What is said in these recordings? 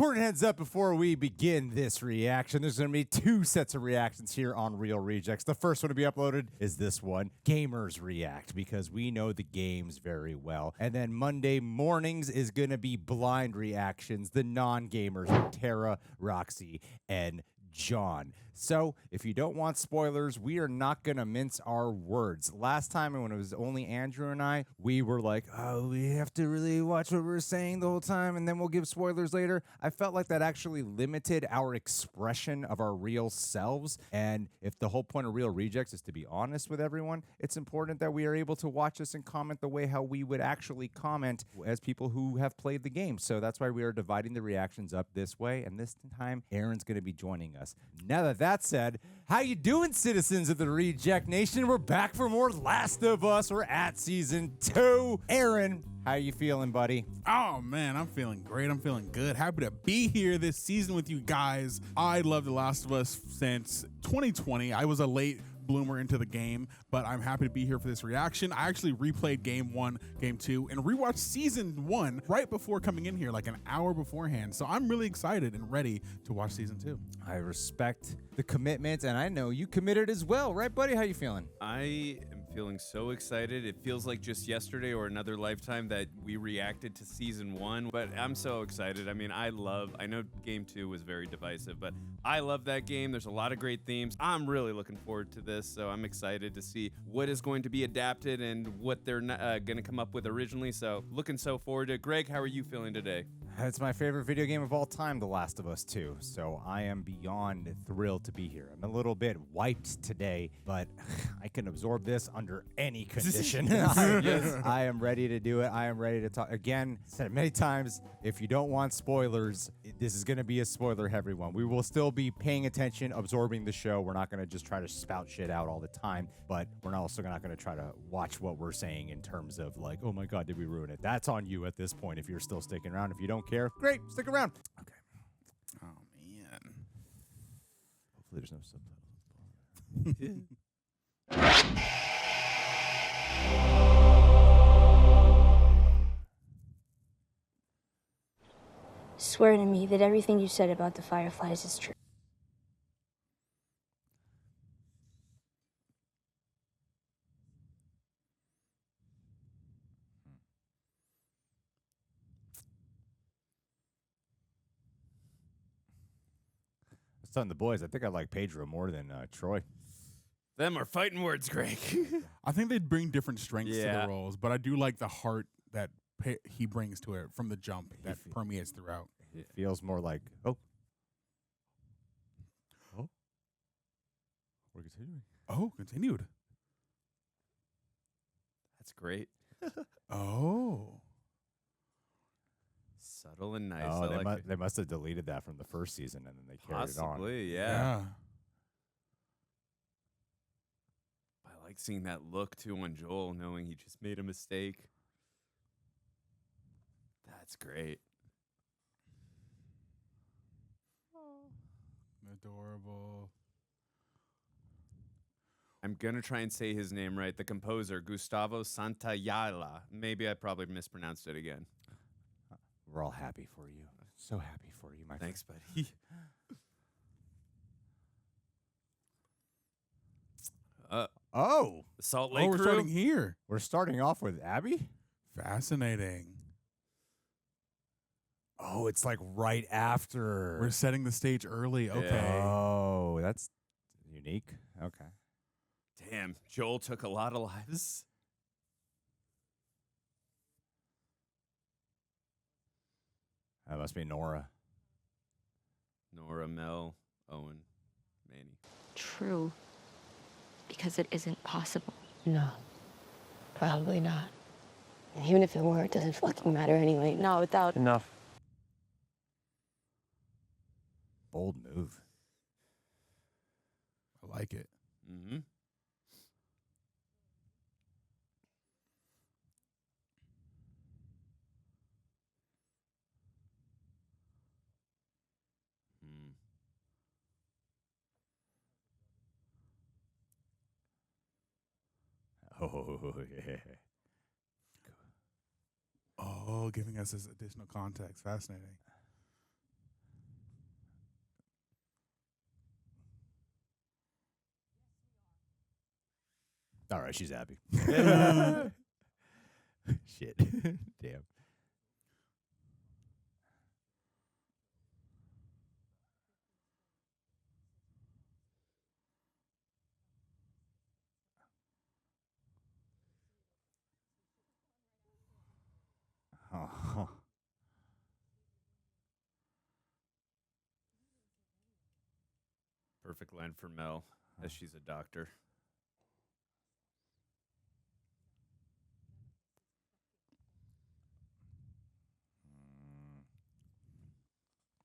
Important heads up before we begin this reaction. There's going to be 2 sets of reactions here on Real Rejects. The first one to be uploaded is this one, Gamers React, because we know the games very well. And then Monday mornings is going to be blind reactions, the non-gamers, Tara, Roxy, and John. So if you don't want spoilers, we are not going to mince our words. Last time when it was only Andrew and I, we were like, oh, we have to really watch what we're saying the whole time and then we'll give spoilers later. I felt like that actually limited our expression of our real selves. And if the whole point of Real Rejects is to be honest with everyone, it's important that we are able to watch this and comment the way how we would actually comment as people who have played the game. So that's why we are dividing the reactions up this way. And this time, Aaron's going to be joining us. Now that said, how you doing, citizens of the Reject Nation? We're back for more Last of Us. We're at season 2. Aaron, how you feeling, buddy? Oh, man, I'm feeling great. I'm feeling good. Happy to be here this season with you guys. I love The Last of Us since 2020. I was a late bloomer into the game, but I'm happy to be here for this reaction. I actually replayed game 1, game 2, and rewatched season 1 right before coming in here, like an hour beforehand. So I'm really excited and ready to watch season 2. I respect the commitment, and I know you committed as well, right, buddy? How you feeling? I am feeling so excited. It feels like just yesterday or another lifetime that we reacted to season 1, but I'm so excited. I mean, I know game 2 was very divisive, but I love that game. There's a lot of great themes. I'm really looking forward to this, so I'm excited to see what is going to be adapted and what they're going to come up with originally, so looking so forward to it. Greg, how are you feeling today? It's my favorite video game of all time, The Last of Us 2, so I am beyond thrilled to be here. I'm a little bit wiped today, but I can absorb this under any condition. I am ready to do it. I am ready to talk. Again, said it many times, if you don't want spoilers, this is going to be a spoiler-heavy one. We will still be paying attention, absorbing the show. We're not going to just try to spout shit out all the time, but we're also not going to try to watch what we're saying in terms of like, oh my God, did we ruin it? That's on you at this point if you're still sticking around. If you don't care, great, stick around. Okay. Oh, man. Hopefully there's no subtitles. Swear to me that everything you said about the Fireflies is true. I was telling the boys, I think I like Pedro more than Troy. Them are fighting words, Greg. I think they'd bring different strengths to Yeah. the roles, but I do like the heart that he brings to it from the jump that permeates throughout. It feels more like, oh. We're continuing. Oh, continued. That's great. Oh. Subtle and nice. Oh, I like it. they must have deleted that from the first season and then they carried it on. Possibly, yeah. I like seeing that look, too, on Joel, knowing he just made a mistake. That's great. Adorable. I'm going to try and say his name right. The composer, Gustavo Santaolalla. Maybe I probably mispronounced it again. We're all happy for you. So happy for you, my friend. Thanks, buddy. Oh, The Salt Lake Oh, we're Crew. starting here. we're starting off with Abby? Fascinating. Oh, it's like right after. We're setting the stage early. Okay. Oh, that's unique. Okay. Damn, Joel took a lot of lives. That must be Nora. Nora, Mel, Owen, Manny. True, because it isn't possible. No, probably not. And even if it were, it doesn't fucking matter anyway. No, without Enough. Bold move. I like it. Mm-hmm. Oh, yeah. Oh, giving us this additional context. Fascinating. All right, she's happy. Shit. Damn. Oh. Perfect line for Mel, as she's a doctor.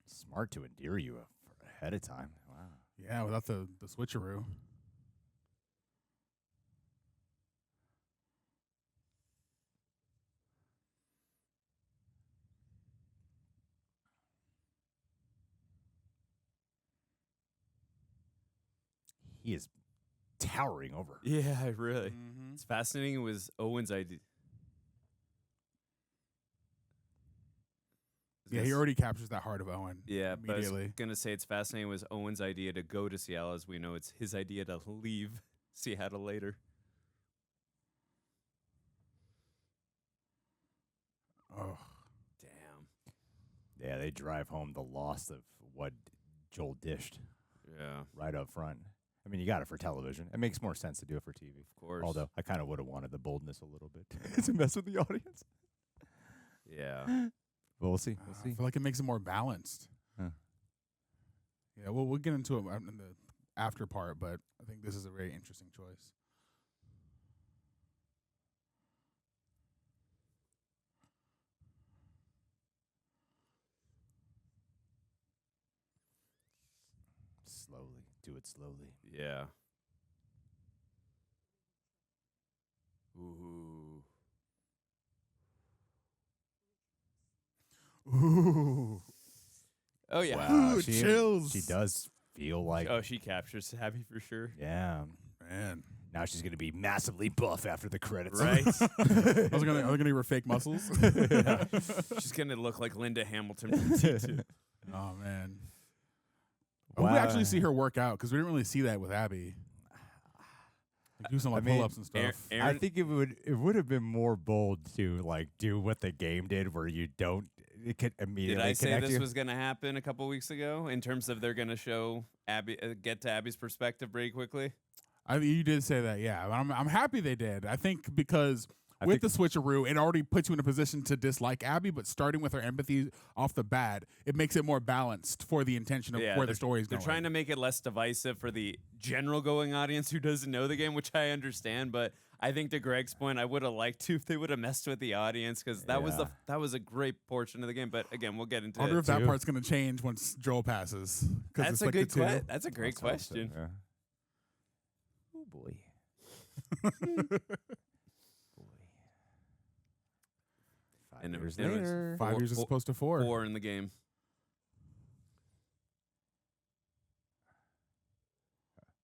Smart to endear you ahead of time. Wow. Yeah, without the switcheroo. He is towering over. Yeah, really. Mm-hmm. It's fascinating. It was Owen's idea. Yeah, he already captures that heart of Owen. Yeah, but I was immediately. gonna say it's fascinating. It was Owen's idea to go to Seattle, as we know it's his idea to leave Seattle later. Oh, Damn. Yeah, they drive home the loss of what Joel dished Yeah, right up front. I mean, you got it for television. It makes more sense to do it for TV. of course. Although I kind of would have wanted the boldness a little bit to mess with the audience. Yeah. But we'll see. We'll I see. feel like it makes it more balanced. Huh. Yeah, well, we'll get into it in the after part, but I think this is a very interesting choice. Slowly. Do it slowly. Yeah. Ooh. Ooh. Oh yeah. Wow, Ooh, chills. She does feel like, Oh, she captures Abby for sure. yeah. Man. Now she's going to be massively buff after the credits. Right. Are they gonna give her fake muscles? She's gonna look like Linda Hamilton from T2. Oh man. I hope we actually see her work out because we didn't really see that with Abby. Like do some like I mean, pull-ups and stuff. Aaron, I think it would have been more bold to like do what the game did, where you don't. It could immediately did I say connect this you. was gonna happen a couple weeks ago? In terms of they're gonna show Abby, get to Abby's perspective pretty quickly. You did say that, yeah. I'm happy they did. I think because with the switcheroo, it already puts you in a position to dislike Abby, but starting with her empathy off the bat, it makes it more balanced for the intention of where the story is They're going. trying to make it less divisive for the general going audience who doesn't know the game, which I understand. But I think to Greg's point, I would have liked to if they would have messed with the audience because that was a great portion of the game. But again, we'll get into I wonder it. if that part's going to change once Joel passes. That's a good question. That's a great Let's hope so, question. yeah. Oh boy. And it Years was later. 5 years as opposed to 4. 4 in the game.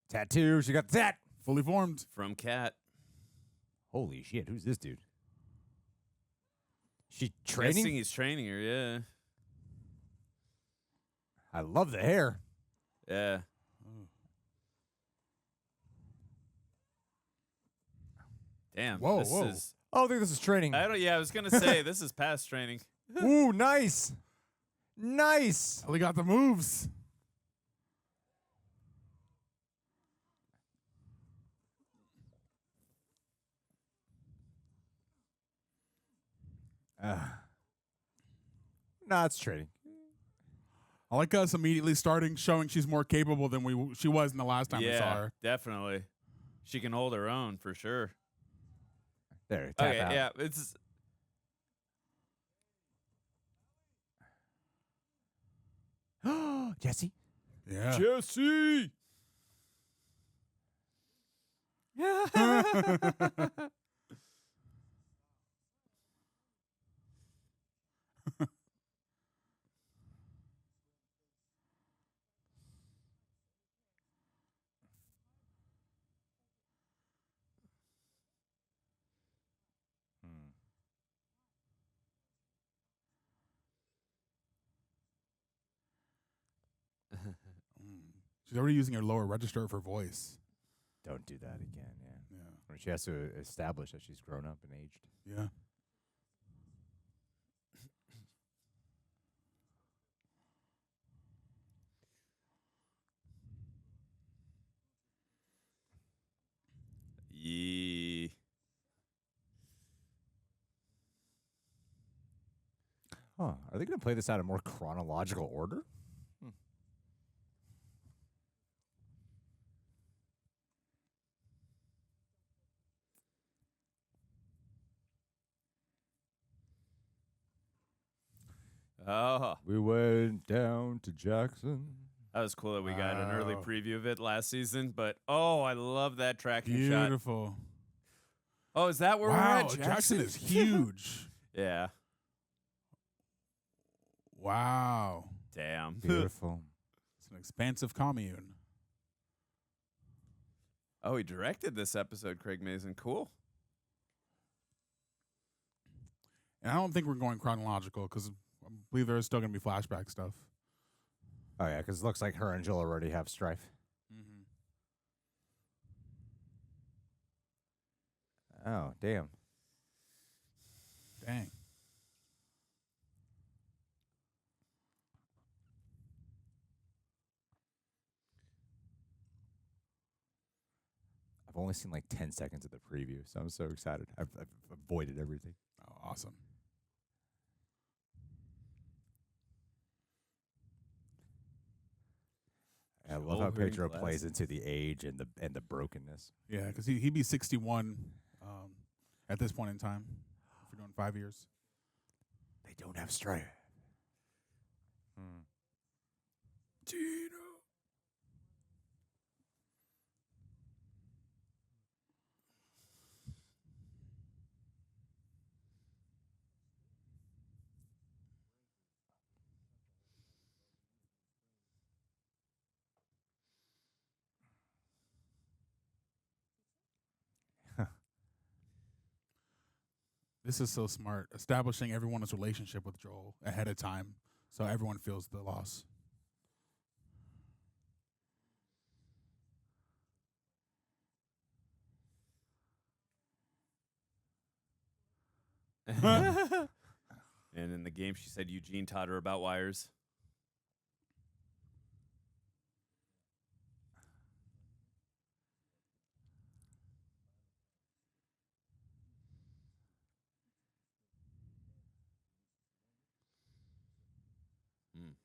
Tattoo. She got the tat. Fully formed. From Cat. Holy shit! Who's this dude? She Guessing training. he's training her, yeah. I love the hair. Yeah. Damn. Whoa, this whoa. is Oh, I think this is training. I was gonna say this is past training. Ooh, nice. Nice. Ellie got the moves. Nah, it's training. I like us immediately starting showing she's more capable than she was in the last time we saw her. Definitely. She can hold her own for sure. There, tap Okay, out. yeah, it's Jesse. Yeah. Jesse. She's already using her lower register of her voice. Don't do that again. Yeah. Yeah. I mean, she has to establish that she's grown up and aged. Yeah. Yee. Huh. Are they going to play this out in more chronological order? Oh, We went down to Jackson. that was cool that we got an early Wow. preview of it last season. But oh, I love that tracking shot. Beautiful. Oh, is that where we're Wow, at? Jackson is huge. Yeah. Wow. Damn. Beautiful. It's an expansive commune. Oh, he directed this episode, Craig Mazin. Cool. And I don't think we're going chronological because I believe there is still going to be flashback stuff. Oh, yeah, because it looks like her and Jill already have strife. Oh, damn. Dang. I've only seen like 10 seconds of the preview, so I'm so excited. I've avoided everything. Oh, awesome. I love how Joel wearing Pedro plays glasses. into the age and the brokenness. Yeah, because he'd be 61 at this point in time. If we're doing 5 years. They don't have strife. Gino. This is so smart. Establishing everyone's relationship with Joel ahead of time so everyone feels the loss. And in the game, she said Eugene taught her about wires.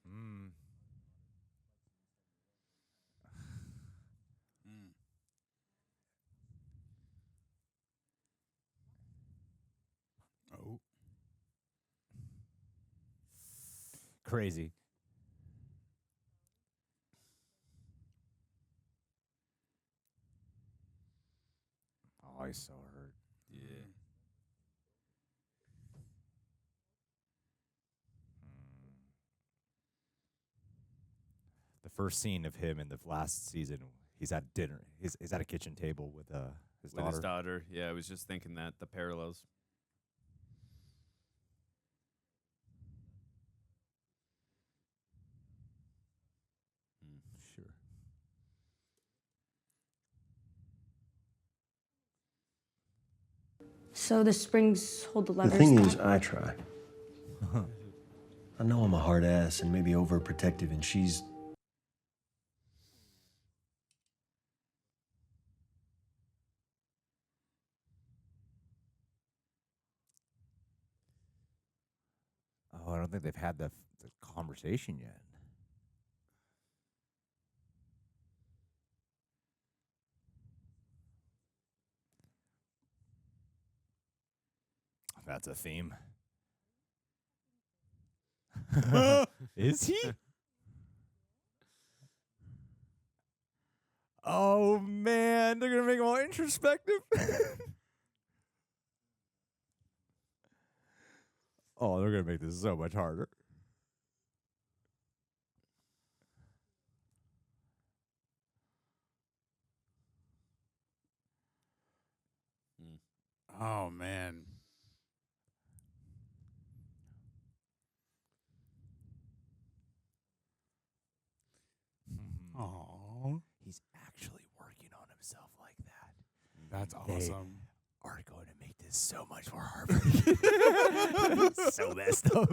Mm. Oh. Crazy. Oh, he's so hurt. Yeah. The first scene of him in the last season, he's at dinner. He's at a kitchen table with his With daughter. his daughter. Yeah, I was just thinking that, the parallels. Sure. So the springs hold the The levers. thing back? is, I try. I know I'm a hard ass and maybe overprotective, and she's. Oh, I don't think they've had the conversation yet. That's a theme. Is he? Oh man, they're gonna make him all introspective. Oh, they're gonna make this so much harder. Oh, man. Oh, He's actually working on himself like that. That's They awesome. are going to make this so much more heartbreaking. So messed up.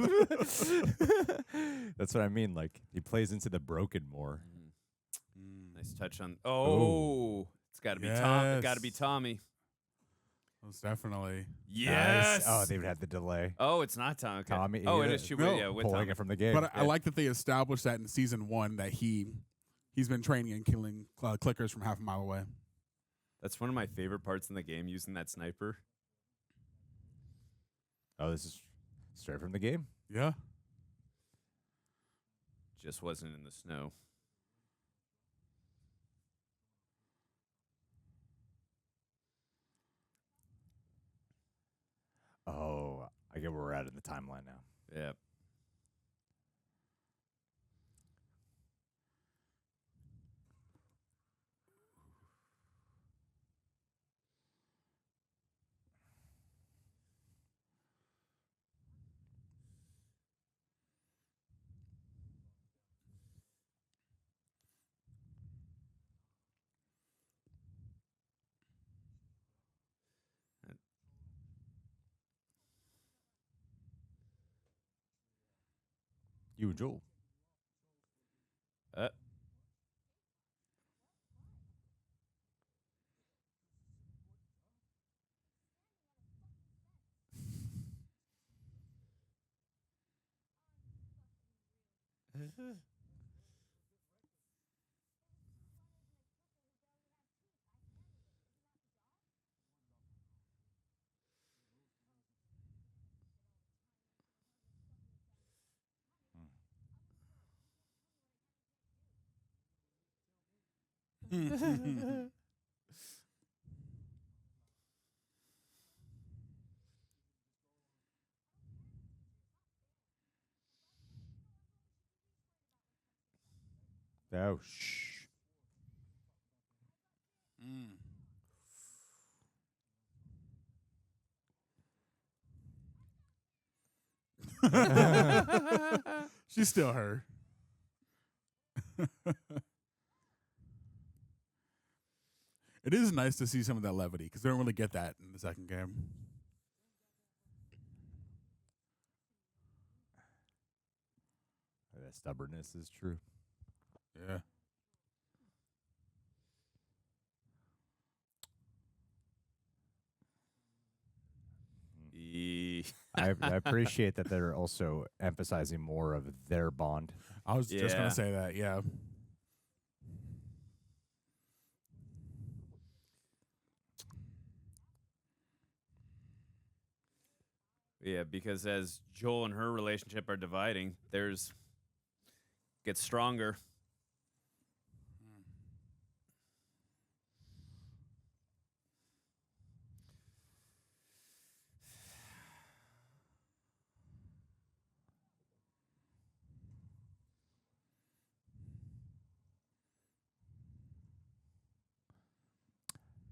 That's what I mean. Like, he plays into the broken more. Nice touch on. Oh, it's got to be Tom. It got to be Yes. Tommy. Most definitely. Yes. Nice. Oh, they would have the delay. Oh, it's not Tom. Okay. Tommy, Oh, it yeah. is. She, No. yeah, with Pulling Tommy. it from the game. But I like that they established that in season 1 that he's been training and killing clickers from half a mile away. That's one of my favorite parts in the game, using that sniper. Oh, this is straight from the game. Yeah. Just wasn't in the snow. Oh, I get where we're at in the timeline now. Yeah. You and Joel. Uh, Oh, shh. She's still her. It is nice to see some of that levity because they don't really get that in the second game. That stubbornness is true. Yeah. I appreciate that they're also emphasizing more of their bond. I was just Yeah. going to say that. Yeah. Yeah, because as Joel and her relationship are dividing, gets stronger.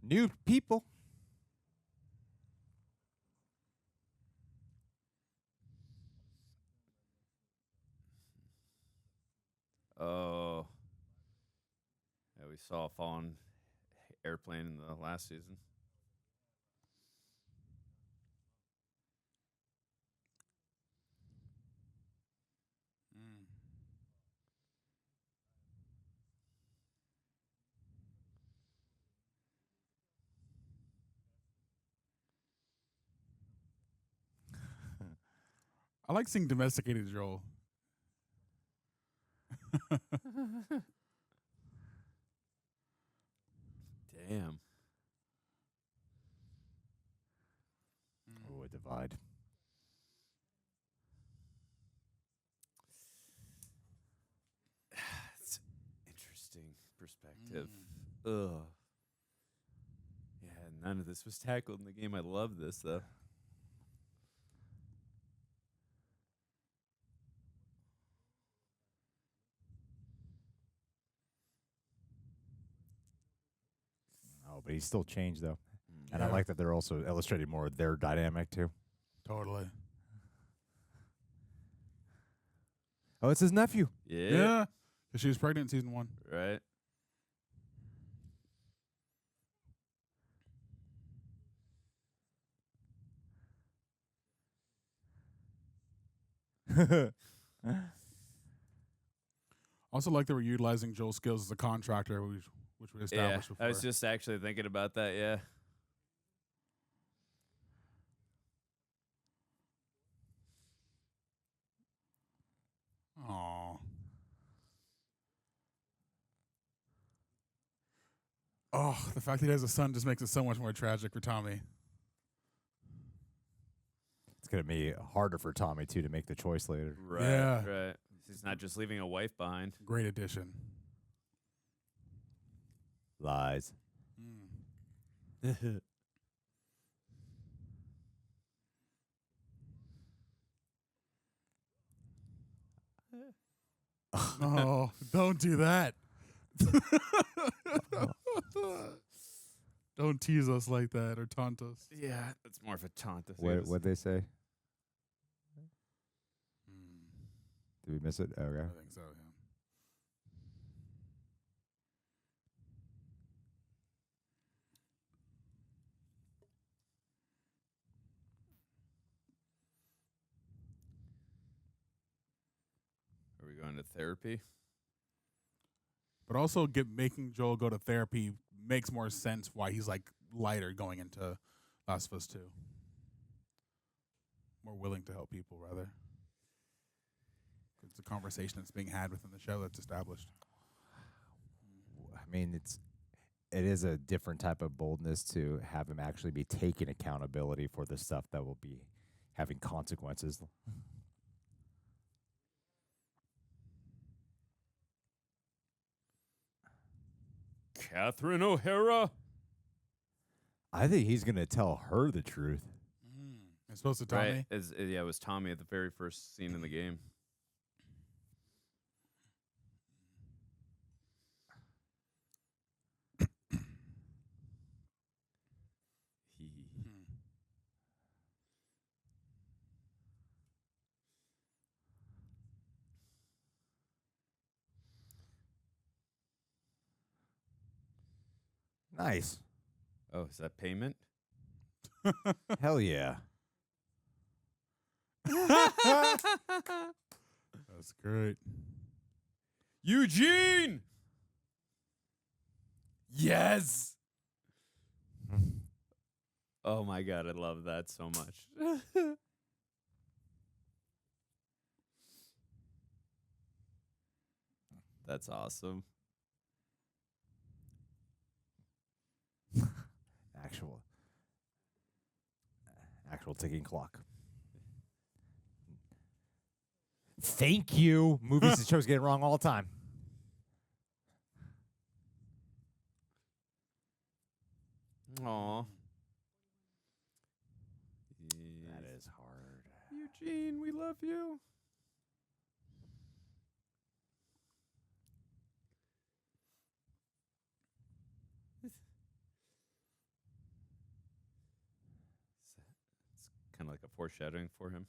New people. Oh. Yeah, we saw a fallen airplane in the last season. I like seeing domesticated Joel. Damn. Oh, a divide. It's interesting perspective. Ugh. Yeah, none of this was tackled in the game. I love this, though. Oh, but he's still changed, though. And Yeah. I like that they're also illustrating more of their dynamic, too. Totally. Oh, it's his nephew. Yeah. Yeah. 'Cause she was pregnant in season 1. Right. Also, like they were utilizing Joel's skills as a contractor, which we established before. I was just actually thinking about that. Yeah. Aw. Oh, the fact that he has a son just makes it so much more tragic for Tommy. It's going to be harder for Tommy, too, to make the choice later. Right. Yeah. Right. He's not just leaving a wife behind. Great addition. Lies. Oh, don't do that. Don't tease us like that or taunt us. Yeah. That's more of a taunt. What'd they say? Did we miss it? Okay. I think so, yeah. Are we going to therapy? But also making Joel go to therapy makes more sense why he's like lighter going into Last of Us 2. More willing to help people, rather. It's a conversation that's being had within the show that's established. I mean, it is a different type of boldness to have him actually be taking accountability for the stuff that will be having consequences. Catherine O'Hara. I think he's going to tell her the truth. It's supposed to Tommy. Right. It was Tommy at the very first scene in the game. Nice. Oh, is that payment? Hell yeah. That's great. Eugene! Yes. Oh my God, I love that so much. That's awesome. Actual ticking clock. Thank you. Movies and shows get it wrong all the time. Aw. That is hard. Eugene, we love you. It's kind of like a foreshadowing for him.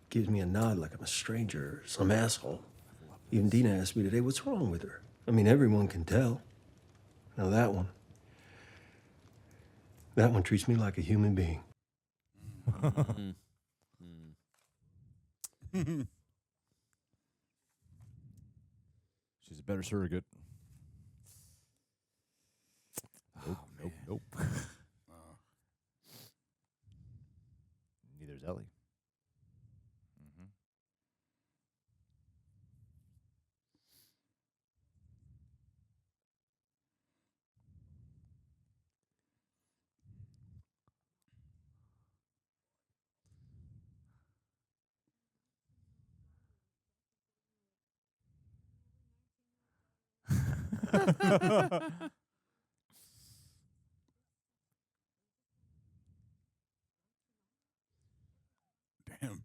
Gives me a nod like I'm a stranger or some asshole. Even Dina asked me today, what's wrong with her? I mean, everyone can tell. Now that one treats me like a human being. She's a better surrogate. Nope. Neither's Ellie. Damn.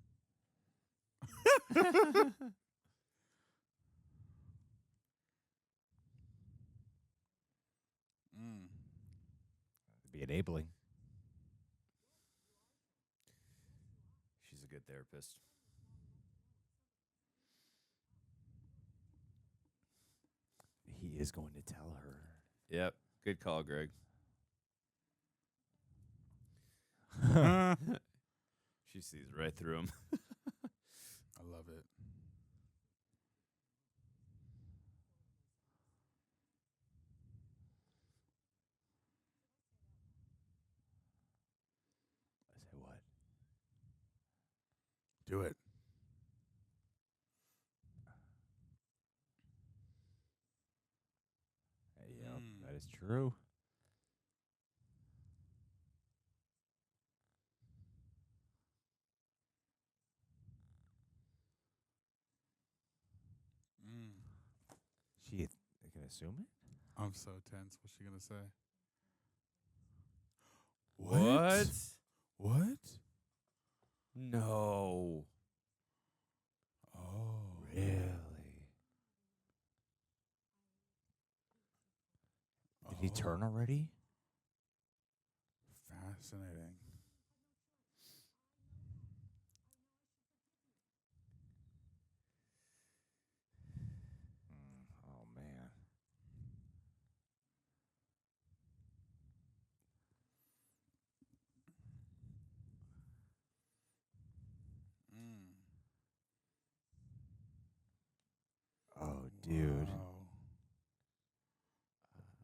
Be enabling. a good therapist. He is going to tell her. Yep. Good call, Greg. She sees right through him. I love it. I say what? Do it. Yep, that is true. She can assume it? I'm so tense. What's she gonna say? What? What? No. Oh, Really? Did he turn already? Fascinating. Oh, man. Oh, dude.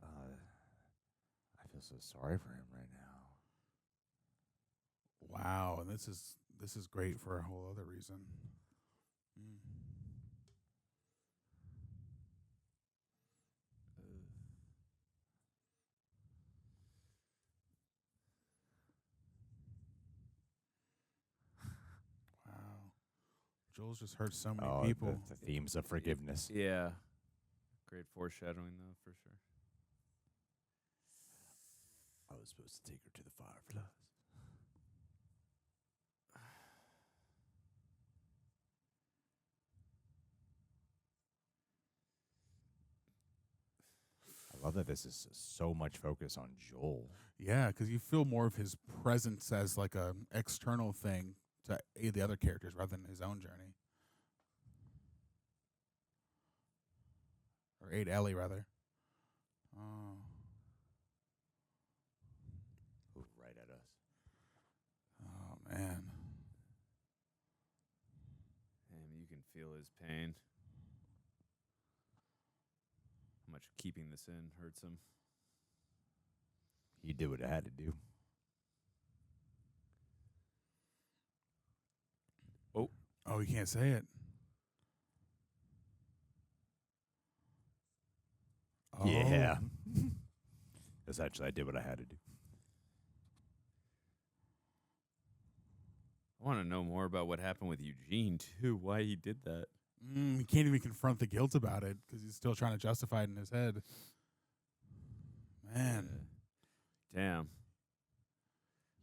Wow. I feel so sorry for him right now. Wow, and this is great for a whole other reason. Wow, Joel's just hurt so many people. The themes of forgiveness. Yeah. Great foreshadowing, though, for sure. I was supposed to take her to the fireflies. I love that this is so much focus on Joel. Yeah, because you feel more of his presence as like a external thing to aid the other characters rather than his own journey. Or aid Ellie, rather. Oh. Ooh, right at us. Oh, man. And you can feel his pain. How much keeping this in hurts him. He did what it had to do. Oh, you can't say it. Oh. Yeah. Essentially, I did what I had to do. I want to know more about what happened with Eugene, too. Why he did that. He can't even confront the guilt about it because he's still trying to justify it in his head. Man. Damn.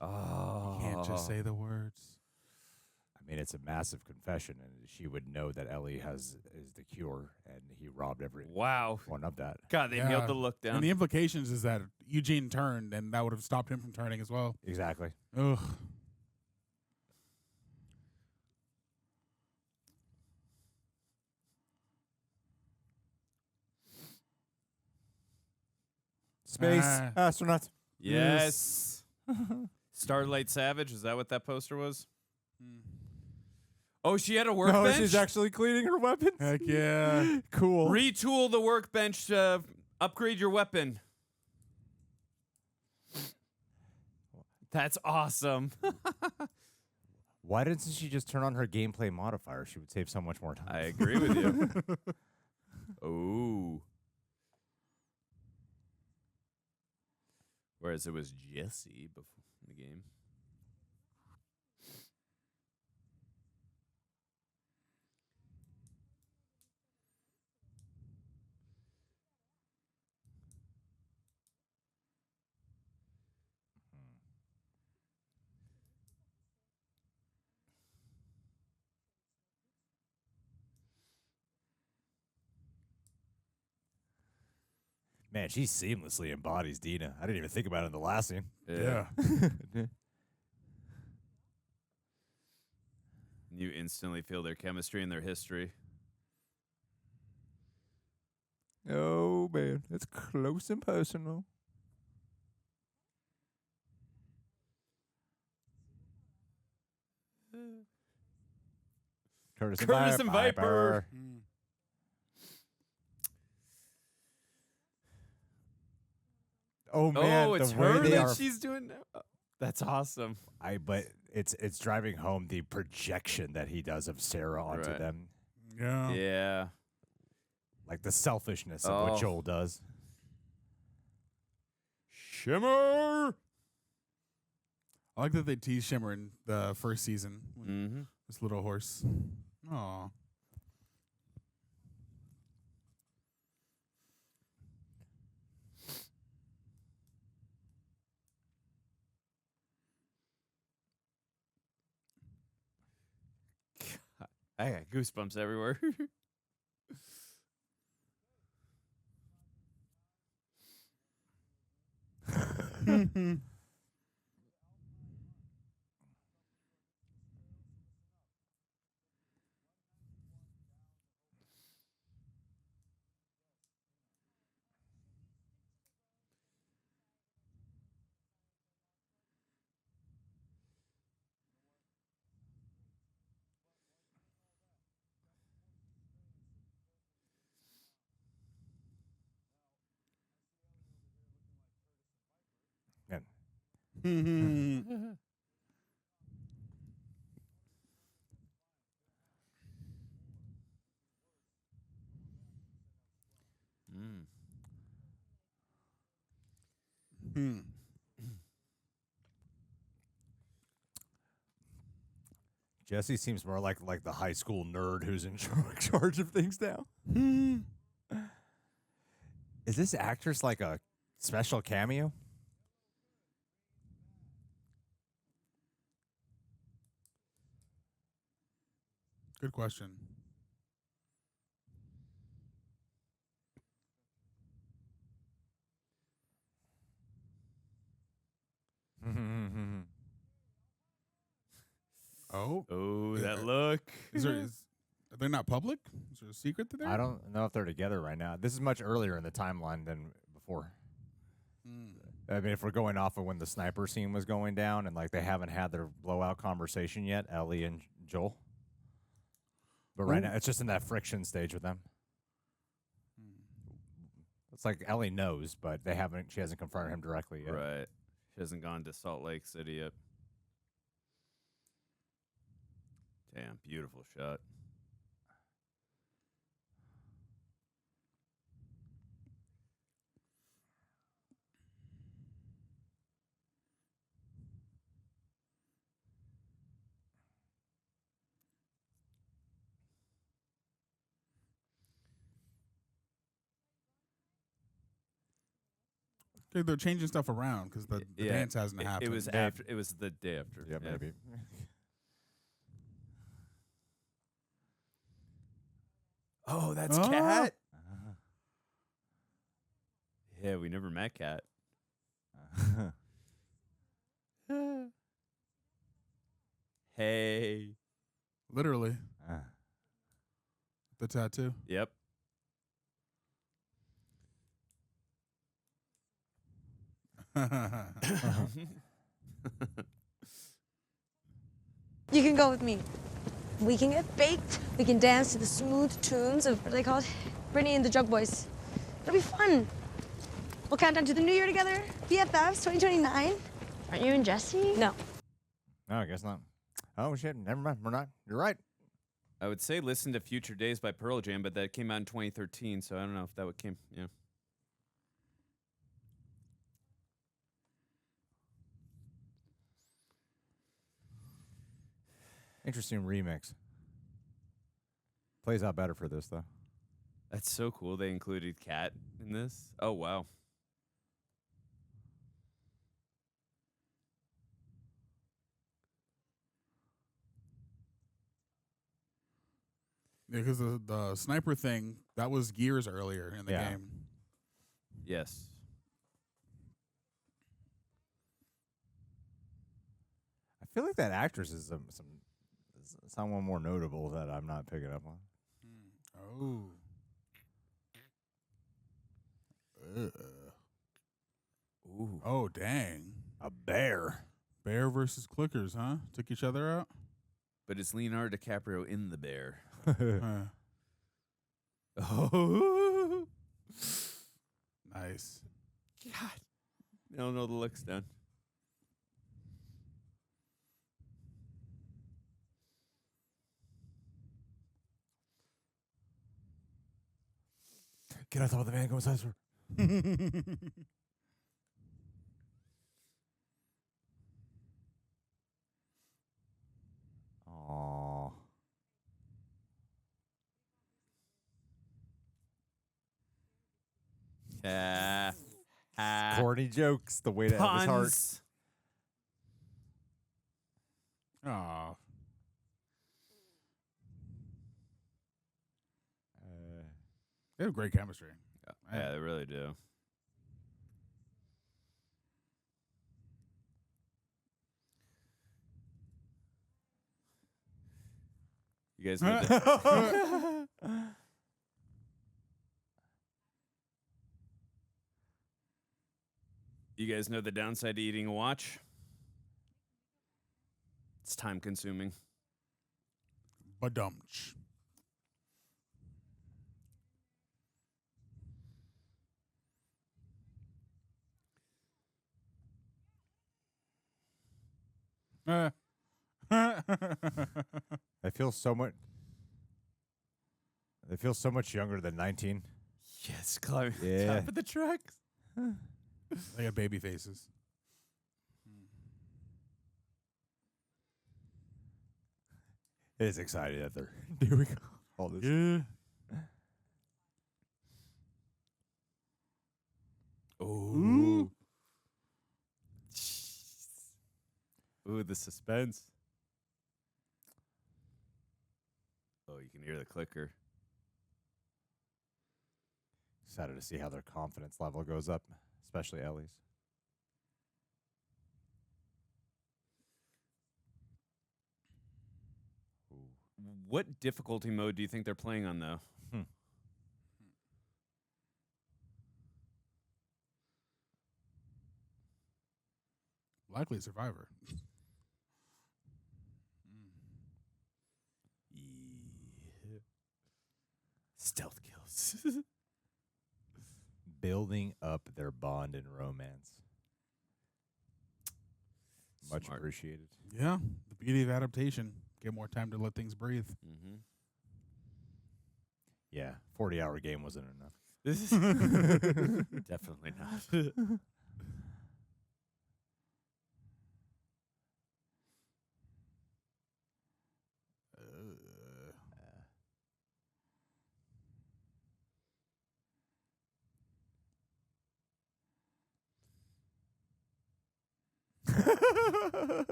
Oh. You can't just say the words. I mean, it's a massive confession, and she would know that Ellie is the cure, and he robbed every Wow. one of that. God, they nailed the look down. And the implications is that Eugene turned, and that would have stopped him from turning as well. Exactly. Ugh. Space Ah. astronauts. Yes. Starlight Savage, is that what that poster was? Oh, she had a workbench? No, she's actually cleaning her weapons. Heck yeah. Cool. Retool the workbench to upgrade your weapon. That's awesome. Why doesn't she just turn on her gameplay modifier? She would save so much more time. I agree with you. Oh. Whereas it was Jesse before in the game. Man, she seamlessly embodies Dina. I didn't even think about it in the last scene. Yeah. You instantly feel their chemistry and their history. Oh man, it's close and personal. Curtis And Viper. Oh man, Oh, it's the way her they that are. she's doing now. That's awesome. But it's driving home the projection that he does of Sarah onto Right. them, Yeah. Yeah. like the selfishness of what Oh. Joel does. Shimmer. I like that they teased Shimmer in the first season. Mm-hmm. This little horse. Aw. I got goosebumps everywhere. And Mm. Hmm. Jesse seems more like the high school nerd who's in charge of things now. Is this actress like a special cameo? Good question. Oh, Oh, Yeah. that look. are they not public? Is there a secret to there? I don't know if they're together right now. This is much earlier in the timeline than before. I mean, if we're going off of when the sniper scene was going down and like they haven't had their blowout conversation yet, Ellie and Joel. But right Ooh. now, it's just in that friction stage with them. It's like Ellie knows, but they haven't. She hasn't confronted him directly yet. Right. She hasn't gone to Salt Lake City yet. Damn, beautiful shot. They're changing stuff around because the Yeah, dance hasn't it happened. was after. It was the day after. Yeah, maybe. Oh, that's Oh. Cat. Yeah, we never met Cat. Hey. Literally, the tattoo. Yep. You can go with me. We can get baked. We can dance to the smooth tunes of, what are they called? Brittany and the Jug Boys. It'll be fun. We'll count down to the new year together. BFFs 2029. Aren't you and Jesse? No. No, I guess not. Oh shit! Never mind. We're not. You're right. I would say listen to Future Days by Pearl Jam, but that came out in 2013, so I don't know if that would came. Yeah. Interesting remix. Plays out better for this though. That's so cool. They included Cat in this. Oh wow. Yeah, because the sniper thing, that was years earlier in the Yeah. game. Yes. I feel like that actress is some someone more notable that I'm not picking up on. Oh. Ooh. Oh, dang. A bear. Bear versus clickers, huh? Took each other out? But it's Leonardo DiCaprio in The Bear. Oh. Nice. God. I don't know the looks done. Can I throw the man goes answer? Aww. Corny jokes, the way to have his heart. Puns. Aw. They have great chemistry. Yeah, they really do. You guys know that? You guys know the downside to eating a watch? It's time consuming. Badumch. They feel so much. They feel so much younger than 19. Yes, climbing Yeah. top of the trucks. They got baby faces. It is exciting that they're doing all this. Yeah. Ooh. Ooh, the suspense. Oh, you can hear the clicker. Excited to see how their confidence level goes up, especially Ellie's. What difficulty mode do you think they're playing on, though? Likely Survivor. Yeah. Stealth kills. Building up their bond and romance. Much Smart. appreciated. Yeah. The beauty of adaptation. Get more time to let things breathe. Mm-hmm. Yeah, 40-hour game wasn't enough. Definitely not.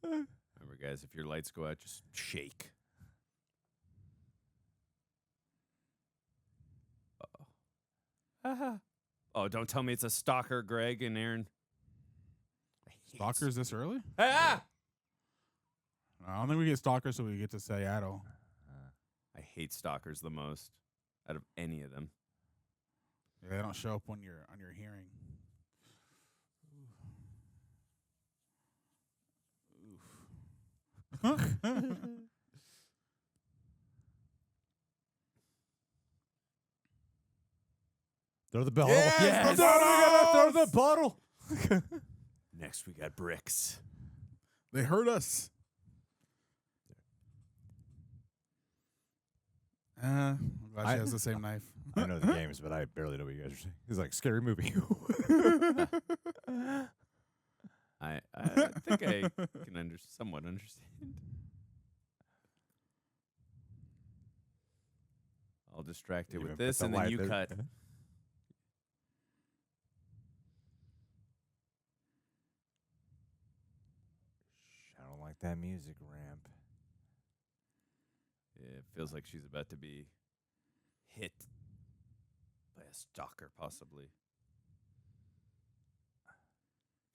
Remember, guys, if your lights go out, just shake. Uh-oh. Oh, don't tell me it's a stalker, Greg and Aaron. Stalkers this early? Ah! I don't think we get stalkers, so we get to Seattle. I hate stalkers the most out of any of them. Yeah, they don't show up when you're on your hearing. Throw the bottle. Yes! Throw the bottle. Next, we got bricks. They hurt us. I'm glad she has the same knife. I know the games, but I barely know what you guys are saying. It's like a scary movie. I think I can somewhat understand. I'll distract it Even with put this, the and then light you there. cut. I don't like that music ramp. Yeah, it feels like she's about to be hit by a stalker, possibly.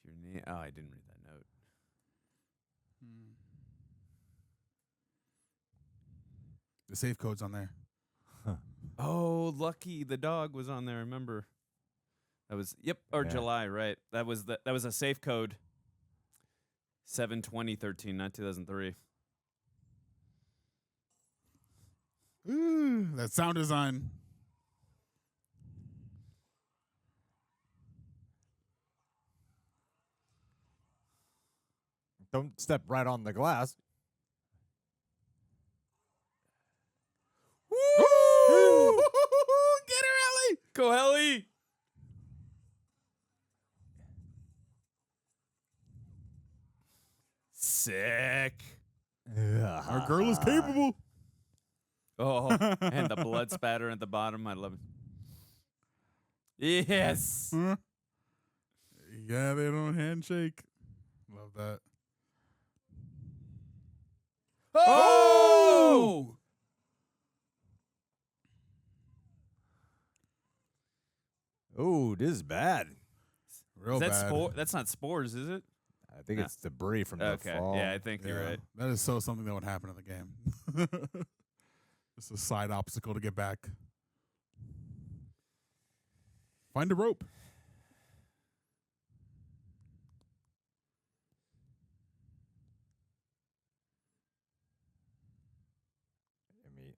If your name, oh, I didn't read that note. The safe code's on there. Oh, Lucky the dog was on there. I remember. That was Yeah. July, right? That was a safe code. 7/20/13, not 2003. Ooh, that sound design. Don't step right on the glass. Woo! Get her, Ellie! Go Ellie! Sick. Our girl is capable. Oh, and the blood spatter at the bottom. I love it. Yes. Huh? Yeah, they don't handshake. Love that. Oh! Oh, this is bad. Real Is that bad. That's not spores, is it? I think No. it's debris from the Okay. fall. Yeah, I think you're Yeah, right. that is so something that would happen in the game. Just a side obstacle to get back. Find a rope. I mean,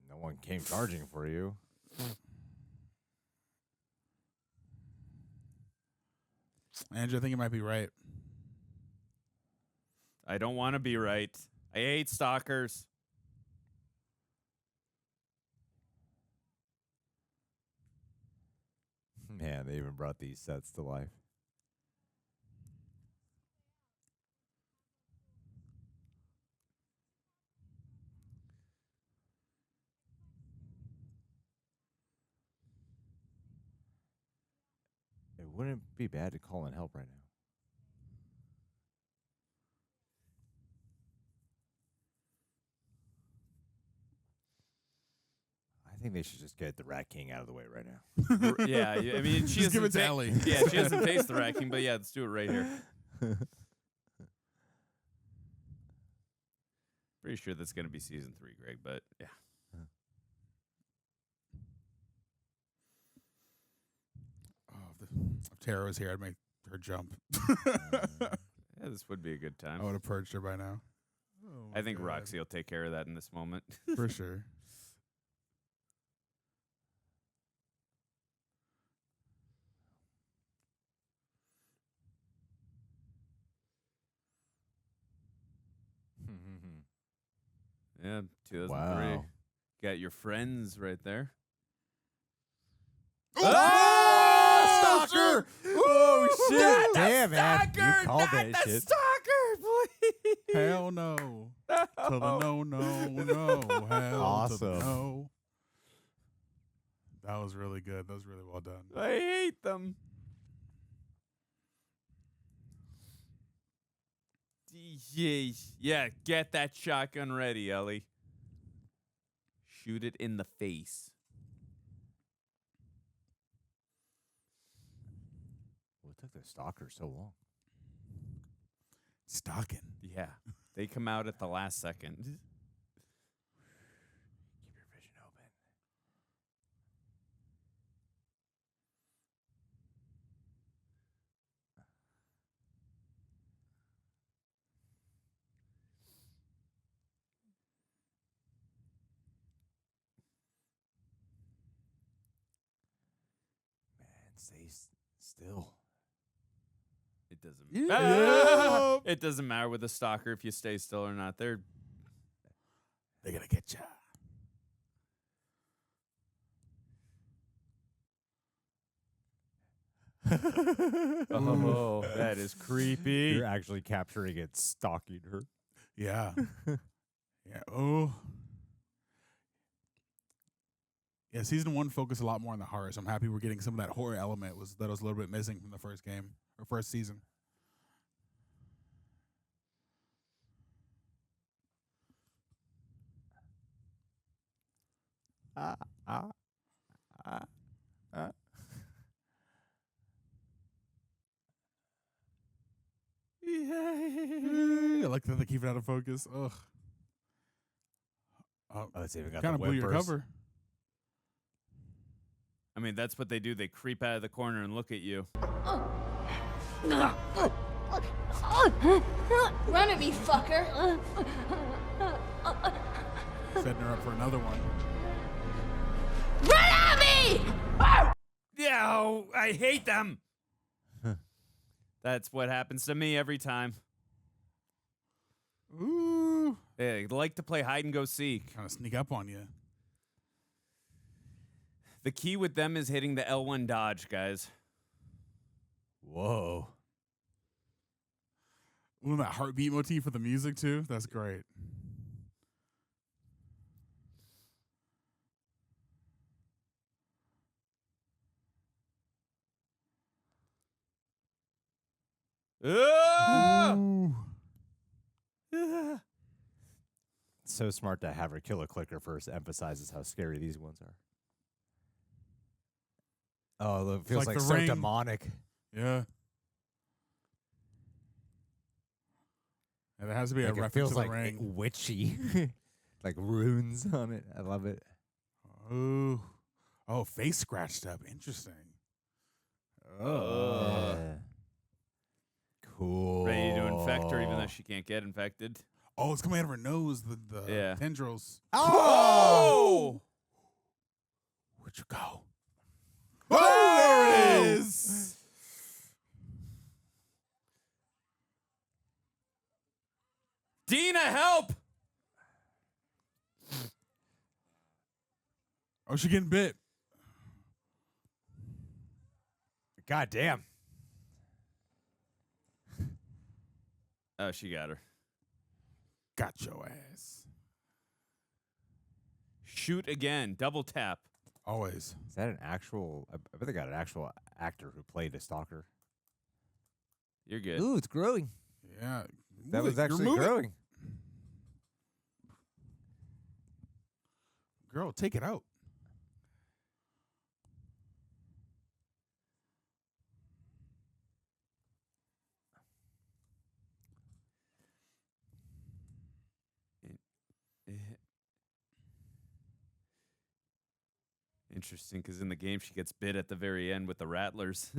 no one came charging for you. Andrew, I think you might be right. I don't want to be right. I hate stalkers. Man, they even brought these sets to life. It wouldn't be bad to call in help right now. I think they should just get the Rat King out of the way right now. Yeah, I mean, she Just give doesn't it to Ellie. Yeah, she doesn't face the Rat King, but yeah, let's do it right here. Pretty sure that's going to be season 3, Greg, but yeah. Oh, if Tara was here, I'd make her jump. Yeah, this would be a good time. I would have purged her by now. Oh my I think God. Roxy will take care of that in this moment. For sure. Yeah, 2003. Wow. Got your friends right there. Oh, stalker! Oh, shit. Damn, man. You called that shit. Stalker, please. Hell no. To the no, no, no. Hell to the Awesome. no. That was really good. That was really well done. I hate them. Yeah, get that shotgun ready, Ellie. Shoot it in the face. What took the stalker so long? Stalking. Yeah, they come out at the last second. Keep your vision open. Man, stay still. It doesn't. Yeah. It doesn't matter with a stalker if you stay still or not. They're gonna get you. oh, that is creepy. You're actually capturing it, stalking her. Yeah. Yeah. Oh. Yeah, season 1 focused a lot more on the horror, so I'm happy we're getting some of that horror element that was a little bit missing from the first game or first season. I like that they keep it out of focus. Ugh. Oh, it's even got Kind the of blew your whimpers. cover. I mean, that's what they do. They creep out of the corner and look at you. Run at me, fucker. Setting her up for another one. Run at me! Yeah, oh, I hate them. That's what happens to me every time. Ooh. They like to play hide and go seek. Kind of sneak up on you. The key with them is hitting the L1 dodge, guys. Whoa. Ooh, that heartbeat motif for the music, too. That's great. Ah! Ooh. So smart to have her kill a clicker first. Emphasizes how scary these ones are. Oh, it feels like like the so ring. demonic. Yeah. And there has to be Like a it reference feels to the like ring. witchy. Like runes on it. I love it. Ooh. Oh, face scratched up. Interesting. Yeah. Cool. Ready to infect her, even though she can't get infected. Oh, it's coming out of her nose, the Yeah. tendrils. Oh! Where'd you go? Oh, there it is. Dina, help! Oh, she getting bit. God damn. Oh, she got her. Got your ass. Shoot again. Double tap. Always. Is that an actual? I bet they got an actual actor who played a stalker. You're good. Ooh, it's growing. Yeah. That Move was it. You're actually moving. growing. Girl, take it out. Interesting, because in the game she gets bit at the very end with the rattlers.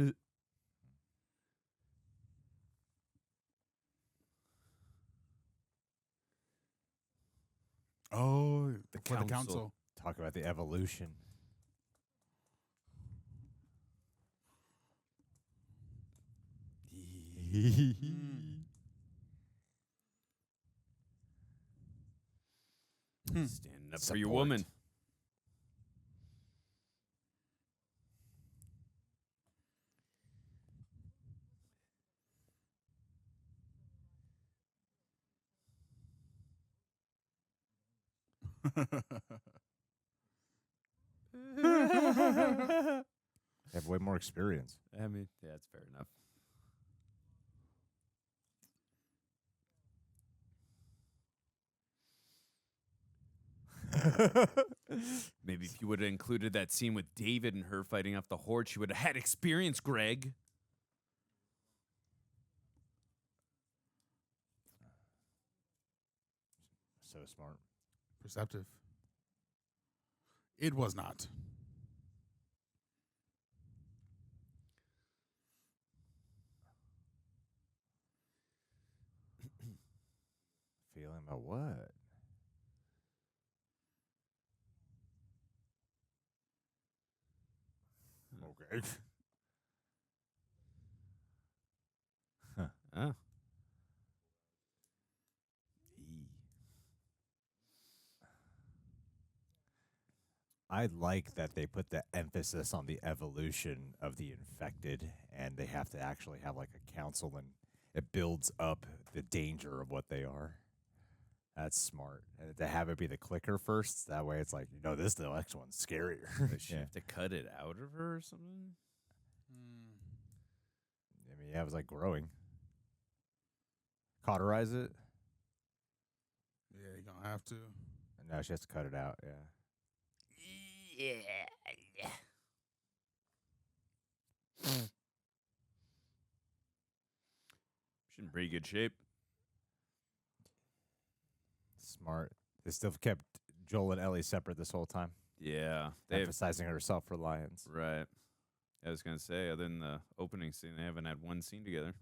Oh, The for the council. council. Talk about the evolution. Standing up for your Support. woman. They have way more experience. I mean, yeah, that's fair enough. Maybe if you would have included that scene with David and her fighting off the horde, she would have had experience, Greg. So smart. Perceptive. It was not. Feeling about what? Okay. Oh. I like that they put the emphasis on the evolution of the infected, and they have to actually have like a council, and it builds up the danger of what they are. That's smart. And to have it be the clicker first, that way it's like, you know, this the next one's scarier. Does she Yeah. have to cut it out of her or something? I mean, yeah, it was like growing. Cauterize it? Yeah, you're going to have to. And now she has to cut it out, yeah. Yeah. She's in pretty good shape. Smart. They still kept Joel and Ellie separate this whole time, Yeah, they've emphasizing her self-reliance. right. I was gonna say, other than the opening scene, they haven't had one scene together.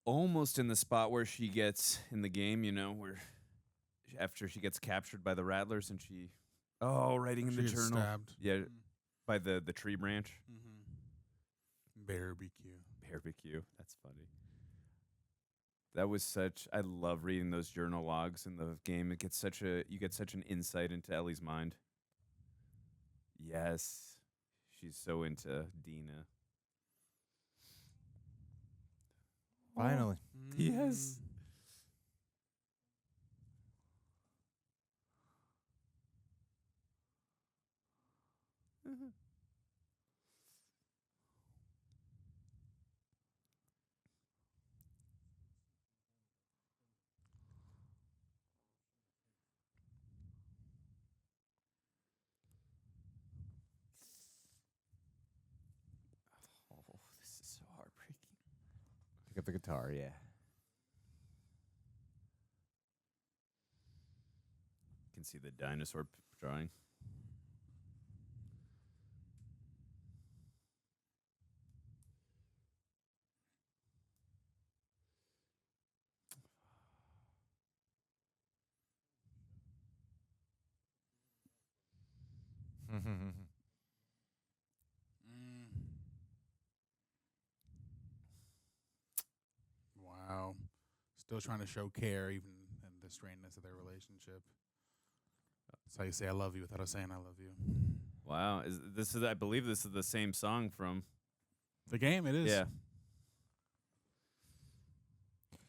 Almost in the spot where she gets in the game, you know, where after she gets captured by the rattlers and she, writing in She the gets journal, stabbed. yeah, by the tree branch. Barbecue. Barbecue. That's funny. That was such. I love reading those journal logs in the game. It gets you get such an insight into Ellie's mind. Yes, she's so into Dina. Finally. Yes. Oh, this is so heartbreaking. Pick up the guitar, yeah. You can see the dinosaur drawing. Wow. Still trying to show care even in the strainedness of their relationship. That's how you say I love you without saying I love you. Wow, I believe this is the same song from The game, it is. Yeah.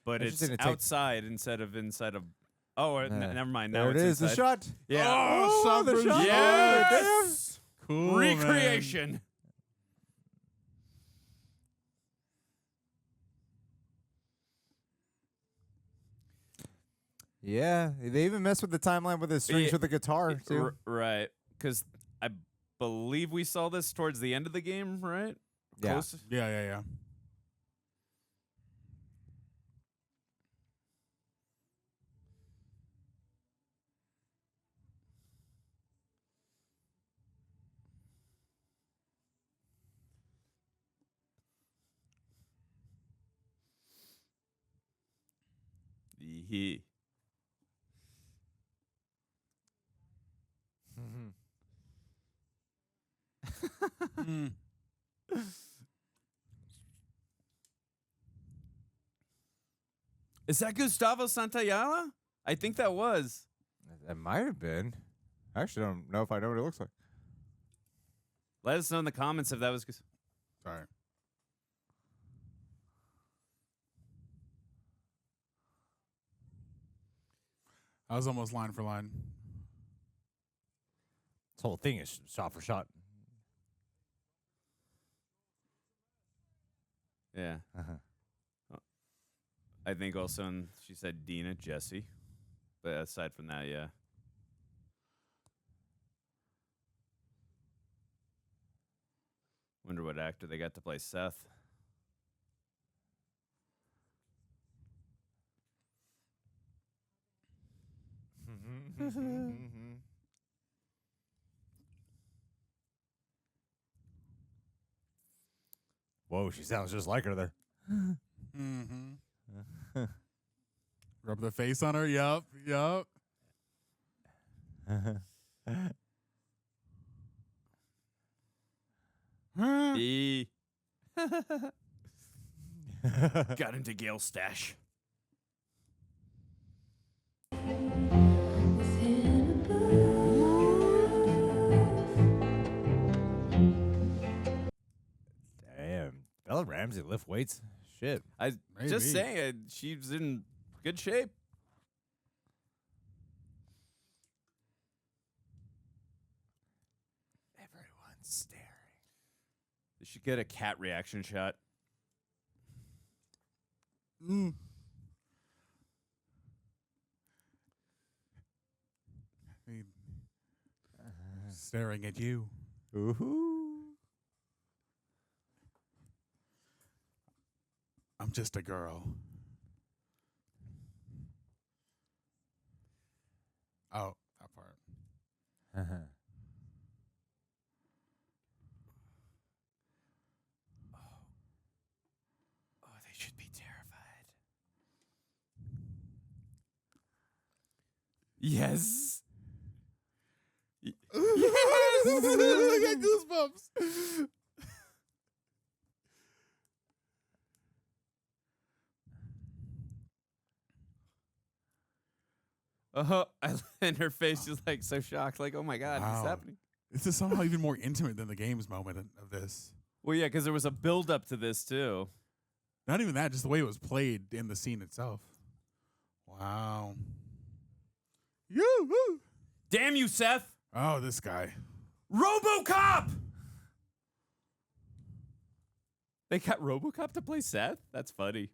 But it's Interesting to take- outside instead of inside of. Oh, never mind. Now There it it's is, the inside. shot. Yeah. Oh, the shot. Yes. Cool, man. Recreation. Yeah, they even messed with the timeline with the strings Yeah, with the guitar, too. Right. Because I believe we saw this towards the end of the game, right? Yeah. Close. Yeah. He. Mm. Is that Gustavo Santaolalla? I think that was. That might have been. I actually don't know if I know what it looks like. Let us know in the comments if that was. Sorry. I was almost line for line. This whole thing is shot for shot. Yeah. I think also she said Dina, Jesse. But aside from that, yeah. Wonder what actor they got to play Seth. Whoa, she sounds just like her there. Mm-hmm. Rub the face on her. Yup. E. Got into Gail's stash. Damn. Bella Ramsey lift weights. Shit. I Maybe. just saying, she's in good shape. Everyone's staring. They should get a cat reaction shot. Mm. staring at you. Ooh. I'm just a girl. Oh, that part. Oh, they should be terrified. Yes. Yes! I got goosebumps. And her face is like so shocked, like, oh my God, Wow. what's happening? This is somehow even more intimate than the games moment of this. Well, yeah, because there was a build up to this too. Not even that, just the way it was played in the scene itself. Wow. Yoo-hoo. Damn you, Seth! Oh, this guy. RoboCop! They got RoboCop to play Seth? That's funny.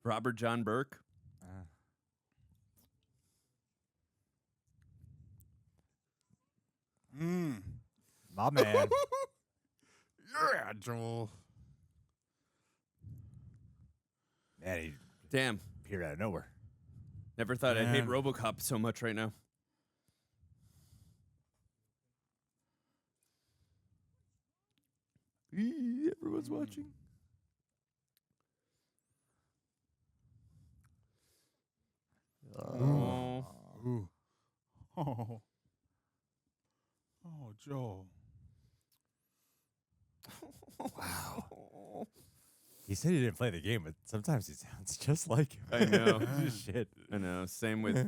Robert John Burke. My man. Yeah, Joel. Man, he Damn. appeared out of nowhere. Never thought I'd hate Man. RoboCop so much right now. Everyone's watching. Oh. Ooh. Oh. Oh, Joel. Wow. He said he didn't play the game, but sometimes he sounds just like him. I know. Shit. I know. Same with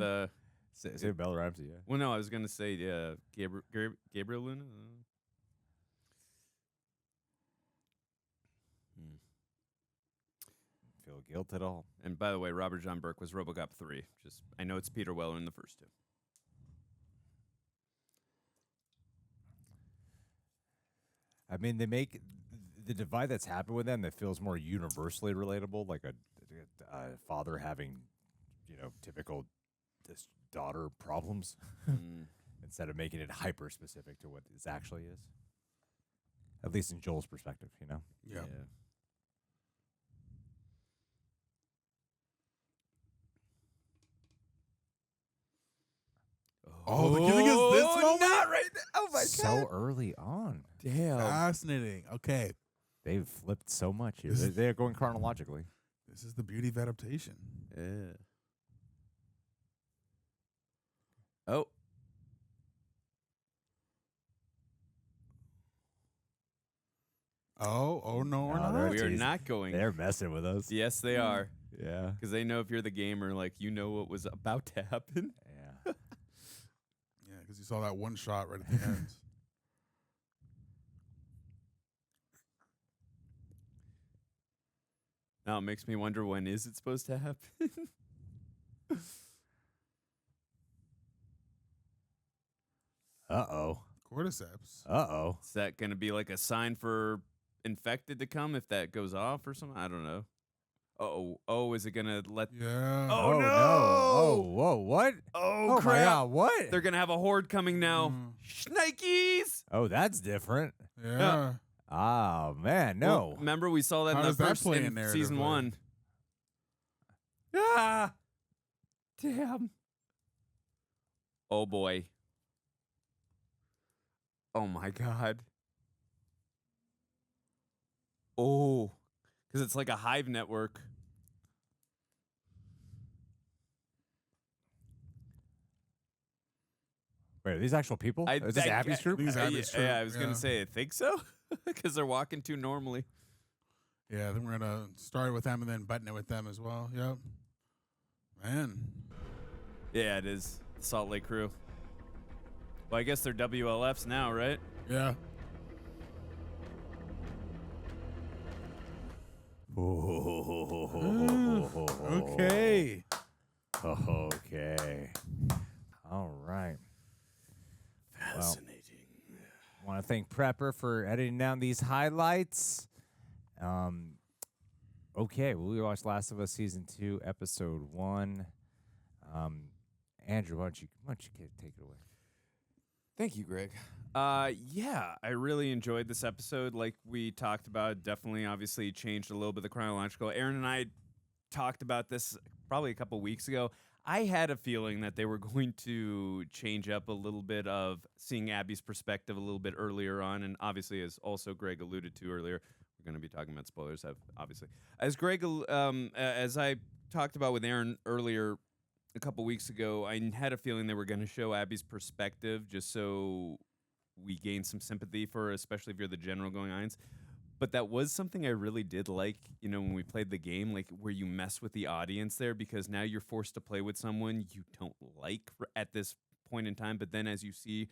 Say Bell Ramsey, yeah. well, no, I was gonna say Gabriel Luna. Feel guilt at all. And by the way, Robert John Burke was RoboCop 3. Just I know it's Peter Weller in the first two. I mean, they make the divide that's happened with them that feels more universally relatable, like a father having, typical this daughter problems, instead of making it hyper specific to what this actually is. At least in Joel's perspective, Yeah. Oh, the killing is this moment? Not right now. Oh my So early on, Damn. Fascinating. Okay. they've flipped so much here. They're going chronologically. This is the beauty of adaptation. Yeah. Oh. Oh no, we're No, not. they're We are teasing. not going. They're messing with us. Yes, they are. Yeah. Because they know if you're the gamer, like, you know what was about to happen. Yeah. Yeah, because you saw that one shot right at the end. Now it makes me wonder, when is it supposed to happen? Uh-oh. Cordyceps. Uh-oh. Is that going to be like a sign for infected to come if that goes off or something? I don't know. Oh, is it going to let... Yeah. Oh, no! Oh, whoa, what? Oh, my God, what? They're going to have a horde coming now. Shnikes! Oh, that's different. Yeah. Oh, man, no. Well, remember, we saw that How in the does that first play in in narratively? season 1. Ah! Damn. Oh, boy. Oh, my God. Oh. Because it's like a hive network. Wait, are these actual people? Is this Abby's troop? These Abby's troop, Yeah, I was going yeah. to say, I think so. Because they're walking too normally. Yeah, then we're gonna start with them and then button it with them as well. Yep. Man. Yeah, it is. Salt Lake crew. Well, I guess they're WLFs now, right? Yeah. Okay. Okay. All right. Fascinating. I want to thank Prepper for editing down these highlights. Okay, well, we watched Last of Us Season 2, Episode 1. Andrew, why don't you take it away? Thank you, Greg. Yeah, I really enjoyed this episode. Like we talked about, definitely, obviously, changed a little bit the chronological. Aaron and I talked about this probably a couple weeks ago. I had a feeling that they were going to change up a little bit of seeing Abby's perspective a little bit earlier on, and obviously, as also Greg alluded to earlier, we're going to be talking about spoilers, obviously. As as I talked about with Aaron earlier a couple weeks ago, I had a feeling they were going to show Abby's perspective just so we gain some sympathy for her, especially if you're the general going Irons. But that was something I really did like, when we played the game, like where you mess with the audience there, because now you're forced to play with someone you don't like at this point in time. But then as you see,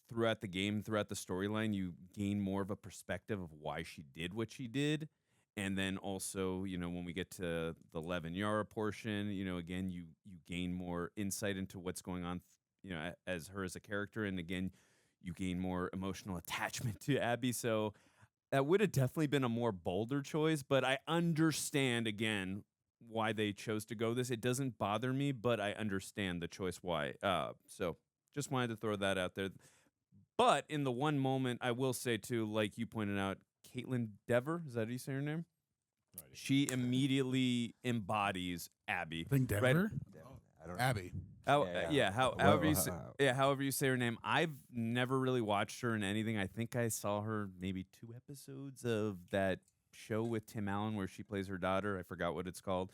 throughout the game, throughout the storyline, you gain more of a perspective of why she did what she did. And then also, when we get to the Lev and Yara portion, again, you gain more insight into what's going on, as her as a character. And again, you gain more emotional attachment to Abby. So that would have definitely been a more bolder choice, but I understand, again, why they chose to go this. It doesn't bother me, but I understand the choice why. So just wanted to throw that out there. But in the one moment, I will say, too, like you pointed out, Caitlin Dever, is that how you say her name? Right. She immediately embodies Abby. I think Denver? I don't know. Abby. However you say her name. I've never really watched her in anything. I think I saw her maybe 2 episodes of that show with Tim Allen where she plays her daughter. I forgot what it's called.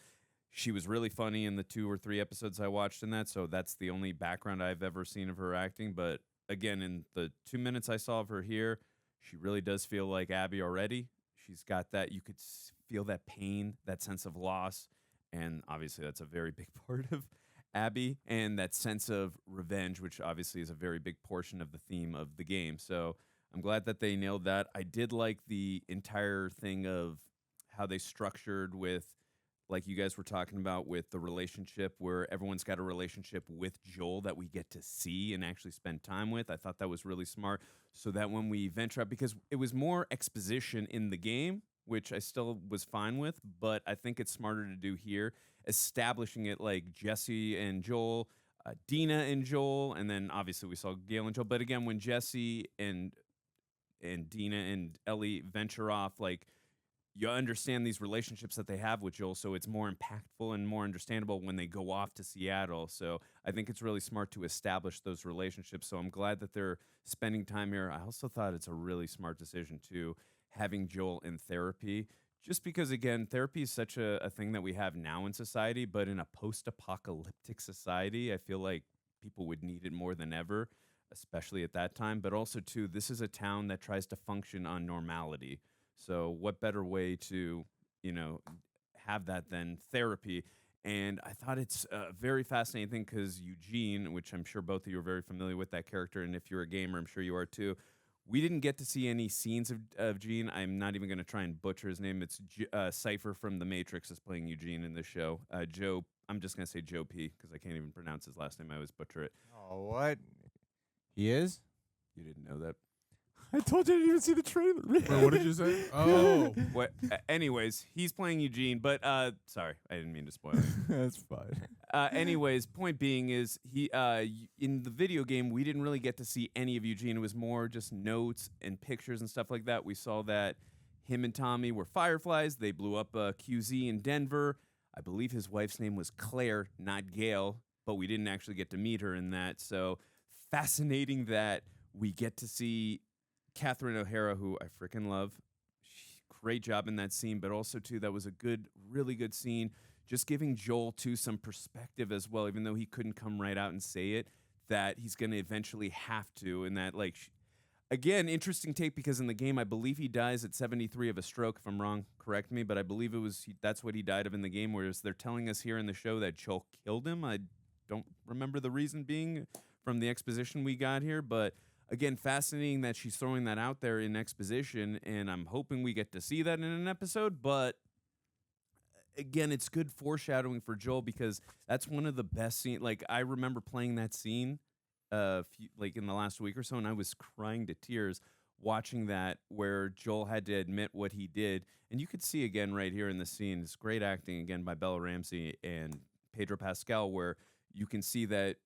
She was really funny in the 2 or 3 episodes I watched in that, so that's the only background I've ever seen of her acting. But again, in the 2 minutes I saw of her here, she really does feel like Abby already. She's got that, you could feel that pain, that sense of loss, and obviously that's a very big part of Abby, and that sense of revenge, which obviously is a very big portion of the theme of the game. So I'm glad that they nailed that. I did like the entire thing of how they structured with, like you guys were talking about, with the relationship where everyone's got a relationship with Joel that we get to see and actually spend time with. I thought that was really smart, so that when we venture out, because it was more exposition in the game, which I still was fine with, but I think it's smarter to do here, establishing it like Jesse and Joel, Dina and Joel, and then obviously we saw Gail and Joel. But again, when Jesse and Dina and Ellie venture off, like, you understand these relationships that they have with Joel, so it's more impactful and more understandable when they go off to Seattle. So I think it's really smart to establish those relationships. So I'm glad that they're spending time here. I also thought it's a really smart decision, too, having Joel in therapy, just because, again, therapy is such a thing that we have now in society, but in a post-apocalyptic society, I feel like people would need it more than ever, especially at that time. But also, too, this is a town that tries to function on normality. So what better way to, have that than therapy? And I thought it's a very fascinating thing because Eugene, which I'm sure both of you are very familiar with that character, and if you're a gamer, I'm sure you are too, we didn't get to see any scenes of Gene. I'm not even going to try and butcher his name. It's Cypher from The Matrix is playing Eugene in this show. Joe, I'm just going to say Joe P because I can't even pronounce his last name. I always butcher it. Oh, what? He is? You didn't know that? I told you I didn't even see the trailer. Wait, what did you say? Oh. Anyways, he's playing Eugene, but sorry, I didn't mean to spoil it. That's fine. Anyways, point being is he in the video game we didn't really get to see any of Eugene. It was more just notes and pictures and stuff like that. We saw that him and Tommy were fireflies. They blew up a QZ in Denver. I believe his wife's name was Claire, not Gail, but we didn't actually get to meet her in that. So fascinating that we get to see Catherine O'Hara, who I freaking love. Great job in that scene, but also, too, that was a really good scene. Just giving Joel, too, some perspective as well, even though he couldn't come right out and say it, that he's going to eventually have to. And that, like, again, interesting take because in the game, I believe he dies at 73 of a stroke. If I'm wrong, correct me, but I believe that's what he died of in the game, whereas they're telling us here in the show that Joel killed him. I don't remember the reason being from the exposition we got here, but again, fascinating that she's throwing that out there in exposition, and I'm hoping we get to see that in an episode. But again, it's good foreshadowing for Joel because that's one of the best scenes. Like, I remember playing that scene like in the last week or so, and I was crying to tears watching that where Joel had to admit what he did. And you could see again right here in the scene, it's great acting again by Bella Ramsey and Pedro Pascal where you can see that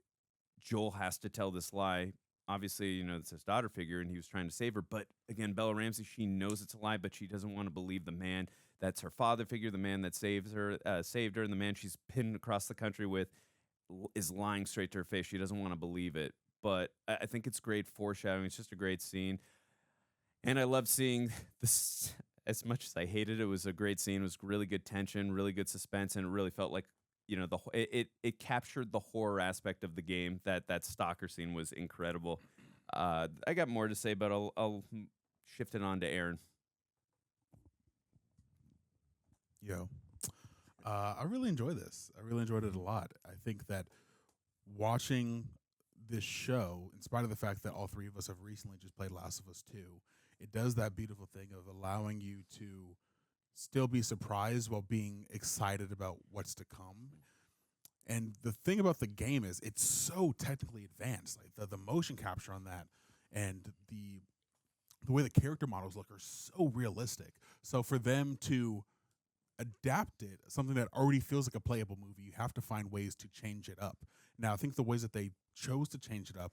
Joel has to tell this lie. Obviously, you know, it's his daughter figure, and he was trying to save her. But again, Bella Ramsey, she knows it's a lie, but she doesn't want to believe the man that's her father figure, the man that saved her, and the man she's pinned across the country with is lying straight to her face. She doesn't want to believe it. But I think it's great foreshadowing. It's just a great scene. And I love seeing this. As much as I hated it, it was a great scene. It was really good tension, really good suspense, and it really felt like, you know, it captured the horror aspect of the game. That stalker scene was incredible. I got more to say, but I'll shift it on to Aaron. Yo, I really enjoy this. I really enjoyed it a lot. I think that watching this show, in spite of the fact that all three of us have recently just played Last of Us 2, it does that beautiful thing of allowing you to still be surprised while being excited about what's to come. And the thing about the game is it's so technically advanced. Like the motion capture on that and the way the character models look are so realistic. So for them to adapt it, something that already feels like a playable movie, you have to find ways to change it up. Now, I think the ways that they chose to change it up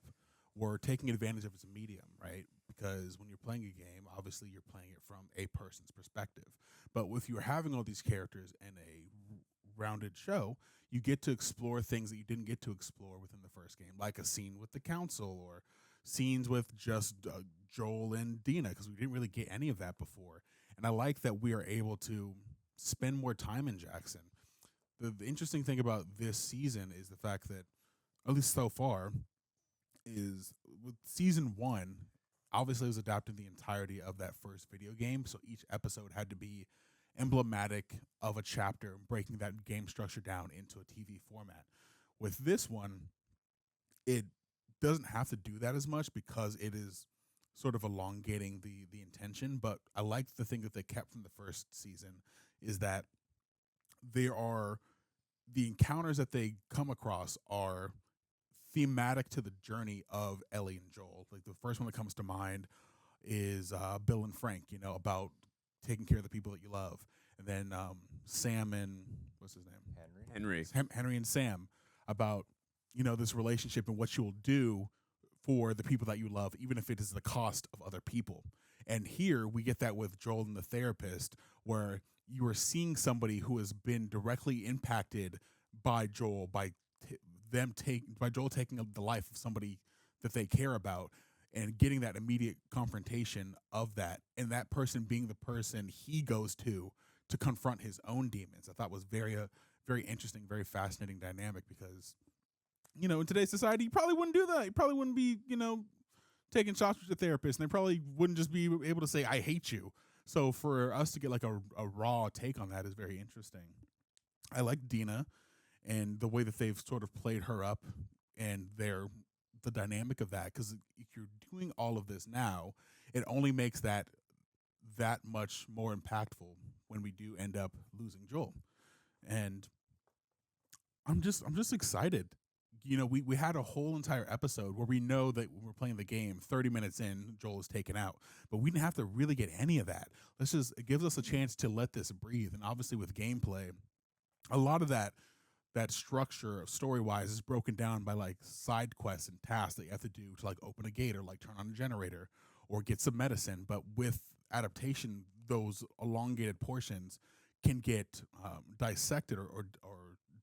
were taking advantage of its medium, right? Because when you're playing a game, obviously you're playing it from a person's perspective. But if you're having all these characters in a rounded show, you get to explore things that you didn't get to explore within the first game, like a scene with the council or scenes with just Joel and Dina, because we didn't really get any of that before. And I like that we are able to spend more time in Jackson. The interesting thing about this season is the fact that, at least so far, is with season 1, obviously it was adapting the entirety of that first video game, so each episode had to be emblematic of a chapter, breaking that game structure down into a TV format. With this one, it doesn't have to do that as much because it is sort of elongating the intention. But I like the thing that they kept from the first season is that there are the encounters that they come across are thematic to the journey of Ellie and Joel. Like the first one that comes to mind is Bill and Frank, you know, about taking care of the people that you love. And then Sam and, what's his name? Henry and Sam about, you know, this relationship and what you will do for the people that you love, even if it is the cost of other people. And here we get that with Joel and the therapist, where you are seeing somebody who has been directly impacted by Joel, by Joel taking the life of somebody that they care about, and getting that immediate confrontation of that, and that person being the person he goes to confront his own demons. I thought was very interesting, very fascinating dynamic because, you know, in today's society, you probably wouldn't do that. You probably wouldn't be, you know, taking shots with your therapist, and they probably wouldn't just be able to say, I hate you. So for us to get like a raw take on that is very interesting. I like Dina and the way that they've sort of played her up and the dynamic of that, because if you're doing all of this now, it only makes that much more impactful when we do end up losing Joel. And I'm just excited. You know, we had a whole entire episode where we know that when we're playing the game, 30 minutes in, Joel is taken out. But we didn't have to really get any of that. It gives us a chance to let this breathe. And obviously with gameplay, a lot of that structure story-wise is broken down by like side quests and tasks that you have to do to like open a gate or like turn on a generator or get some medicine. But with adaptation, those elongated portions can get dissected or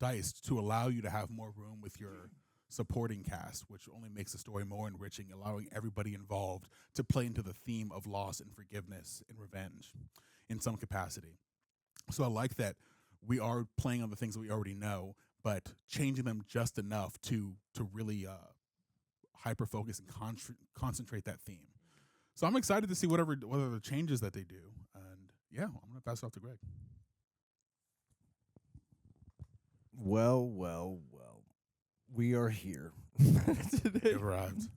diced to allow you to have more room with your supporting cast, which only makes the story more enriching, allowing everybody involved to play into the theme of loss and forgiveness and revenge in some capacity. So I like that we are playing on the things that we already know, but changing them just enough to really hyper focus and concentrate that theme. So I'm excited to see whatever the changes that they do. And yeah, I'm gonna pass it off to Greg. Well. We are here. It arrived.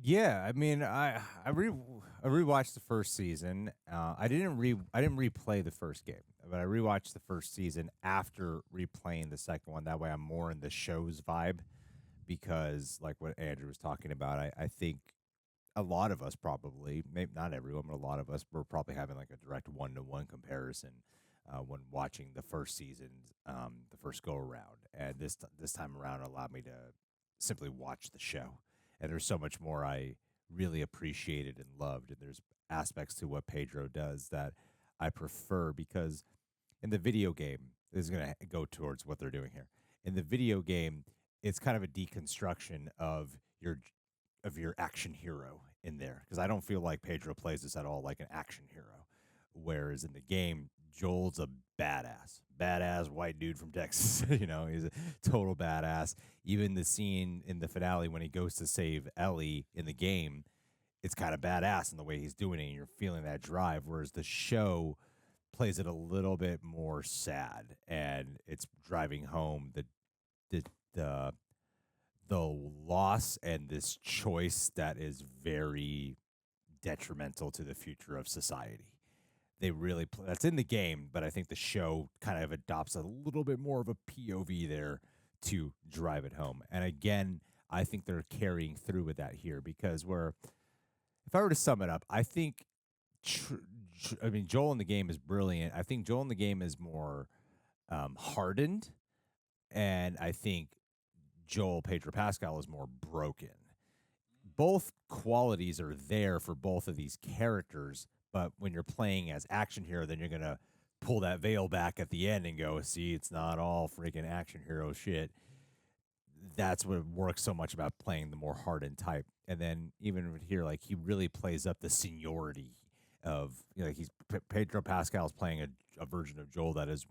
Yeah, I mean, I rewatched the first season. I didn't replay the first game, but I rewatched the first season after replaying the second one. That way, I'm more in the show's vibe, because like what Andrew was talking about, I think a lot of us probably, maybe not everyone, but a lot of us were probably having like a direct 1-to-1 comparison when watching the first season, the first go around, and this time around allowed me to simply watch the show. And there's so much more I really appreciated and loved, and there's aspects to what Pedro does that I prefer because in the video game, this is going to go towards what they're doing here. In the video game, it's kind of a deconstruction of your action hero in there because I don't feel like Pedro plays this at all like an action hero. Whereas in the game, Joel's a badass white dude from Texas. He's a total badass. Even the scene in the finale when he goes to save Ellie in the game, it's kind of badass in the way he's doing it, and you're feeling that drive. Whereas the show plays it a little bit more sad, and it's driving home the loss and this choice that is very detrimental to the future of society. They really that's in the game, but I think the show kind of adopts a little bit more of a POV there to drive it home. And again, I think they're carrying through with that here because if I were to sum it up, I think Joel in the game is brilliant. I think Joel in the game is more hardened, and I think Pedro Pascal is more broken. Both qualities are there for both of these characters, but when you're playing as action hero, then you're going to pull that veil back at the end and go, see, it's not all freaking action hero shit. That's what works so much about playing the more hardened type. And then even here, like, he really plays up the seniority of, Pedro Pascal is playing a version of Joel that is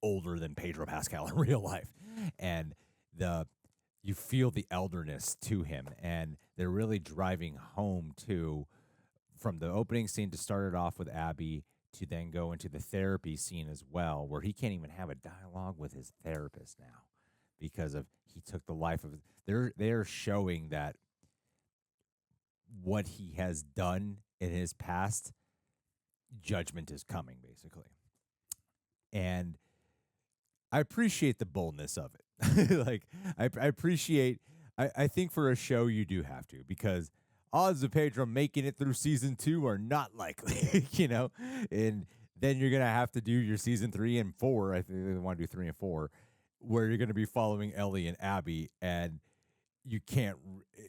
older than Pedro Pascal in real life. And you feel the elderness to him, and they're really driving home too, from the opening scene to start it off with Abby to then go into the therapy scene as well, where he can't even have a dialogue with his therapist now because he took the life of. They're showing that what he has done in his past, judgment is coming, basically, and I appreciate the boldness of it. Like, I appreciate. I think for a show you do have to, because odds of Pedro making it through season 2 are not likely, and then you're gonna have to do your season 3 and 4. I think they want to do 3 and 4, where you're gonna be following Ellie and Abby, and you can't.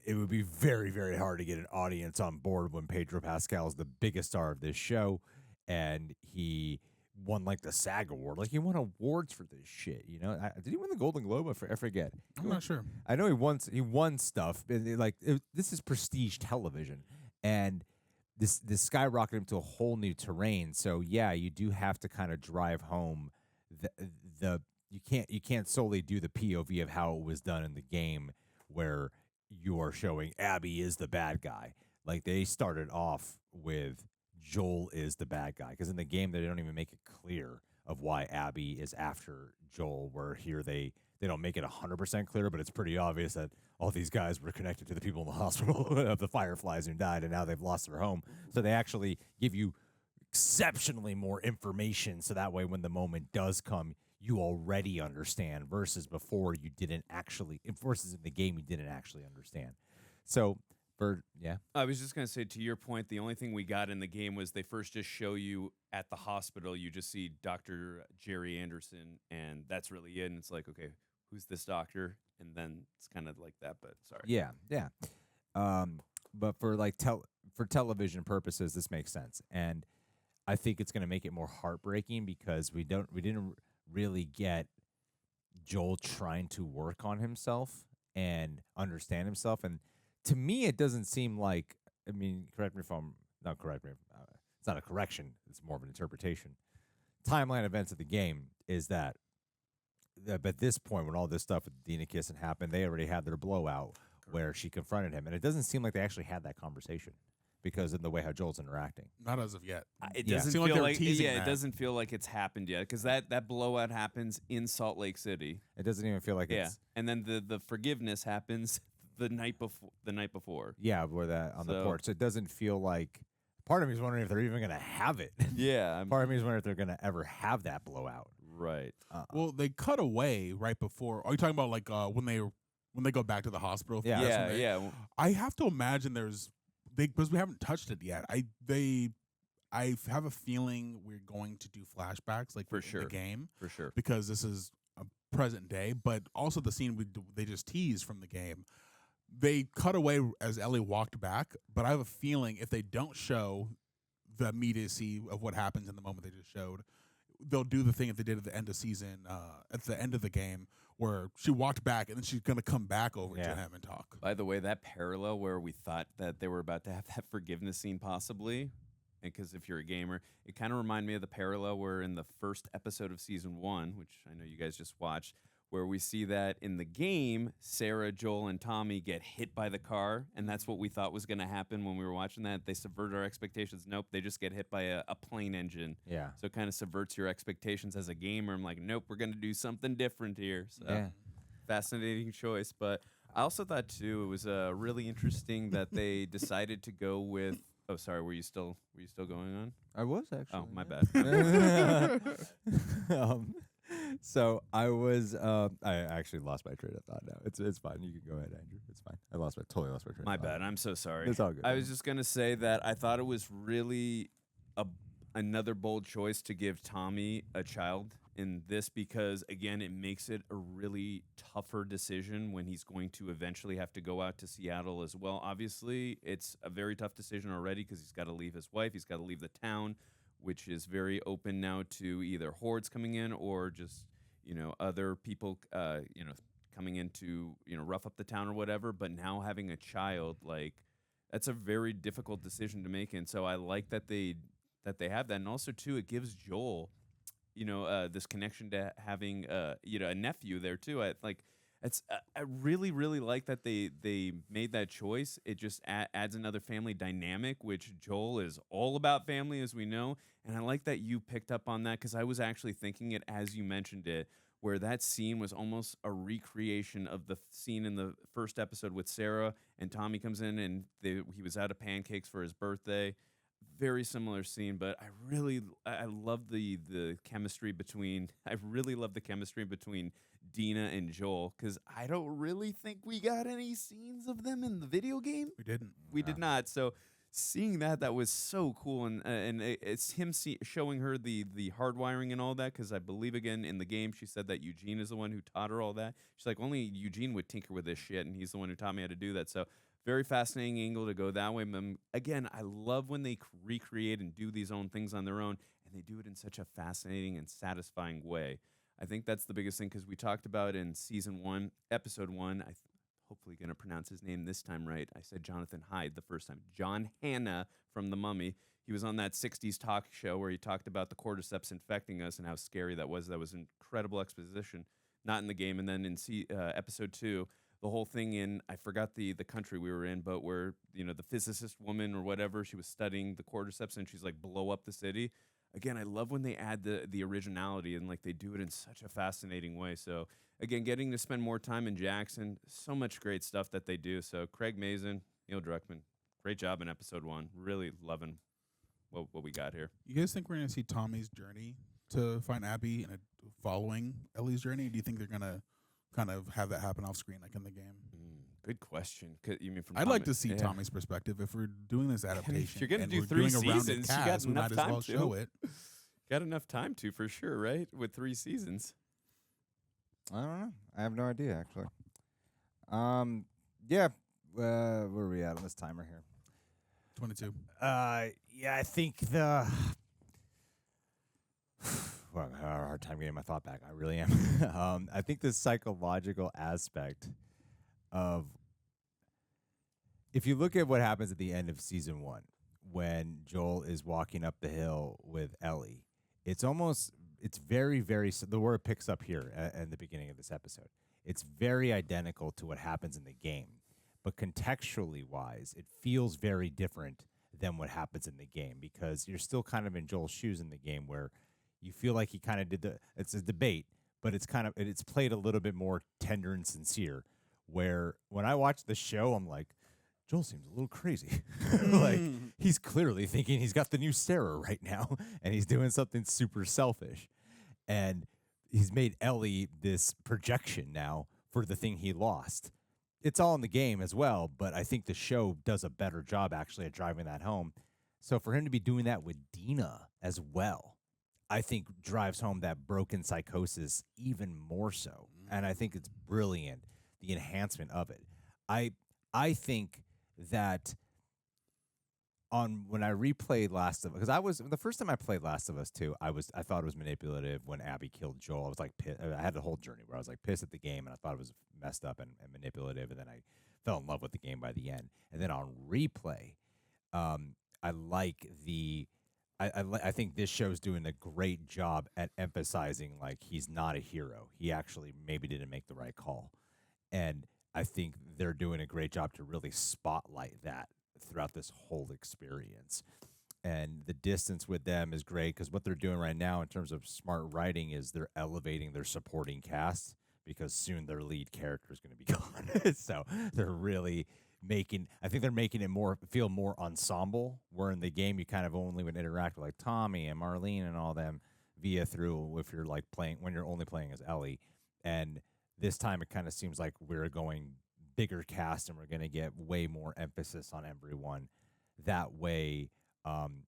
It would be very, very hard to get an audience on board when Pedro Pascal is the biggest star of this show, and he won like the SAG award. Like, he won awards for this shit. Did he win the Golden Globe? I forget. I'm not sure. I know he won stuff. This is prestige television, and this skyrocketed him to a whole new terrain. So yeah, you do have to kind of drive home you can't solely do the POV of how it was done in the game, where you are showing Abby is the bad guy. Like, they started off with Joel is the bad guy, because in the game they don't even make it clear of why Abby is after Joel, where here they don't make it 100% clear, but it's pretty obvious that all these guys were connected to the people in the hospital of the Fireflies who died, and now they've lost their home. So they actually give you exceptionally more information, so that way when the moment does come, you already understand, versus before you didn't actually, versus in the game you didn't actually understand. So I was just going to say, to your point, the only thing we got in the game was they first just show you at the hospital. You just see Dr. Jerry Anderson, and that's really it. And it's like, okay, who's this doctor? And then it's kind of like that, but sorry. Yeah. But for television purposes, this makes sense. And I think it's going to make it more heartbreaking because we didn't really get Joel trying to work on himself and understand himself. And to me, it doesn't seem like, correct me if I'm not correct me. It's not a correction. It's more of an interpretation. Timeline events of the game is that at this point, when all this stuff with Dina Kissen happened, they already had their blowout where she confronted him. And it doesn't seem like they actually had that conversation because of the way how Joel's interacting. Not as of yet. It doesn't feel like it doesn't feel like it's happened yet, because that blowout happens in Salt Lake City. It doesn't even feel like it's. And then the forgiveness happens the night before. Yeah, where the porch. So it doesn't feel like. Part of me is wondering if they're even going to have it. Yeah. Part of me is wondering if they're going to ever have that blowout. Right. Well, they cut away right before. Are you talking about like when they go back to the hospital? Yeah. I have to imagine because we haven't touched it yet. have a feeling we're going to do flashbacks like For in sure. the game For sure. because this is a present day, but also the scene they just teased from the game. They cut away as Ellie walked back, but I have a feeling if they don't show the immediacy of what happens in the moment they just showed, they'll do the thing that they did at the end of season, at the end of the game, where she walked back and then she's going to come back over to him and talk. By the way, that parallel where we thought that they were about to have that forgiveness scene possibly, and because if you're a gamer, it kind of reminded me of the parallel where in the first episode of season 1, which I know you guys just watched, where we see that in the game, Sarah, Joel, and Tommy get hit by the car, and that's what we thought was going to happen when we were watching that. They subvert our expectations. Nope, they just get hit by a plane engine. Yeah. So it kind of subverts your expectations as a gamer. I'm like, nope, we're going to do something different here. So fascinating choice. But I also thought, too, it was really interesting that they decided to go with... Oh, sorry, were you still going on? I was actually. Oh, my bad. So I was. I actually lost my train of thought. Now it's fine. You can go ahead, Andrew. It's fine. Totally lost my train. My of thought. bad. I'm so sorry. It's all good. I was just gonna say that I thought it was really another bold choice to give Tommy a child in this because again, it makes it a really tougher decision when he's going to eventually have to go out to Seattle as well. Obviously, it's a very tough decision already because he's got to leave his wife. He's got to leave the town, which is very open now to either hordes coming in or just, other people, coming in to, rough up the town or whatever. But now having a child, like, that's a very difficult decision to make. And so I like that they have that. And also, too, it gives Joel, this connection to having, a nephew there, too. I really, really like that they made that choice. It just adds another family dynamic, which Joel is all about family, as we know. And I like that you picked up on that because I was actually thinking it as you mentioned it, where that scene was almost a recreation of the scene in the first episode with Sarah and Tommy comes in and he was out of pancakes for his birthday. Very similar scene, but I love the chemistry between. I really love the chemistry between Dina and Joel because I don't really think we got any scenes of them in the video game. We didn't. We did not. So seeing that was so cool, and it's him showing her the hardwiring and all that because I believe again in the game she said that Eugene is the one who taught her all that. She's like, only Eugene would tinker with this shit, and he's the one who taught me how to do that. So. Very fascinating angle to go that way. But again, I love when they recreate and do these own things on their own, and they do it in such a fascinating and satisfying way. I think that's the biggest thing because we talked about in season 1, episode 1. Hopefully going to pronounce his name this time right. I said Jonathan Hyde the first time. John Hannah from The Mummy. He was on that 60s talk show where he talked about the cordyceps infecting us and how scary that was. That was incredible exposition. Not in the game. And then in episode 2, the whole thing in, I forgot the country we were in, but where, the physicist woman or whatever, she was studying the cordyceps and she's like, blow up the city. Again, I love when they add the originality and like they do it in such a fascinating way. So again, getting to spend more time in Jackson, so much great stuff that they do. So Craig Mazin, Neil Druckmann, great job in episode 1. Really loving what we got here. You guys think we're going to see Tommy's journey to find Abby and following Ellie's journey? Do you think they're going to kind of have that happen off screen like in the game? Good question. You mean from I'd like to see Tommy's perspective if we're doing this adaptation. If you're going to do we're 3 doing a rounded seasons, cast, you got we enough might as time well to. show it. Got enough time to, for sure, right? With 3 seasons. I don't know. I have no idea actually. Yeah. Where are we at on this timer here? 22. Yeah, I think the. Well, I have a hard time getting my thought back. I really am. I think the psychological aspect of, if you look at what happens at the end of season 1, when Joel is walking up the hill with Ellie, it's very, very, the word picks up here at the beginning of this episode. It's very identical to what happens in the game, but contextually wise, it feels very different than what happens in the game because you're still kind of in Joel's shoes in the game where you feel like he kind of it's a debate, but it's played a little bit more tender and sincere, where when I watch the show, I'm like, Joel seems a little crazy. Like, he's clearly thinking he's got the new Sarah right now, and he's doing something super selfish. And he's made Ellie this projection now for the thing he lost. It's all in the game as well, but I think the show does a better job actually at driving that home. So for him to be doing that with Dina as well, I think drives home that broken psychosis even more so. And I think it's brilliant, the enhancement of it. I think that when I replayed Last of Us, because I was the first time I played Last of Us 2, I thought it was manipulative when Abby killed Joel. I was like I had the whole journey where I was like pissed at the game and I thought it was messed up and manipulative, and then I fell in love with the game by the end. And then on replay, I like I think this show's doing a great job at emphasizing like he's not a hero. He actually maybe didn't make the right call. And I think they're doing a great job to really spotlight that throughout this whole experience. And the distance with them is great because what they're doing right now in terms of smart writing is they're elevating their supporting cast because soon their lead character is going to be gone. So they're really I think they're making it feel more ensemble, where in the game you kind of only would interact with like Tommy and Marlene and all them through if you're like when you're only playing as Ellie. And this time it kind of seems like we're going bigger cast and we're going to get way more emphasis on everyone. That way,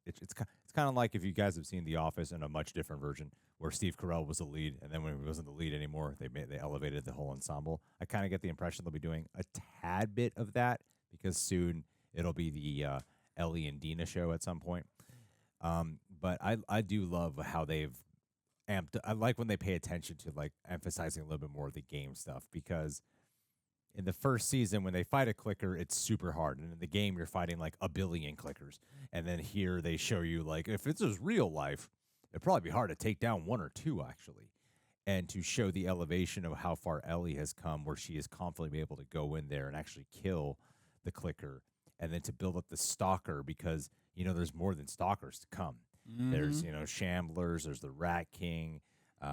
it's kind of like if you guys have seen The Office in a much different version where Steve Carell was the lead, and then when he wasn't the lead anymore, they elevated the whole ensemble. I kind of get the impression they'll be doing a tad bit of that because soon it'll be the Ellie and Dina show at some point. But I do love how they've amped. I like when they pay attention to like emphasizing a little bit more of the game stuff, because in the first season, when they fight a clicker, it's super hard. And in the game, you're fighting like a billion clickers. And then here they show you, like, if this was real life, it'd probably be hard to take down one or two, actually. And to show the elevation of how far Ellie has come, where she is confidently able to go in there and actually kill the clicker. And then to build up the stalker, because, there's more than stalkers to come. Mm-hmm. There's, shamblers, there's the Rat King.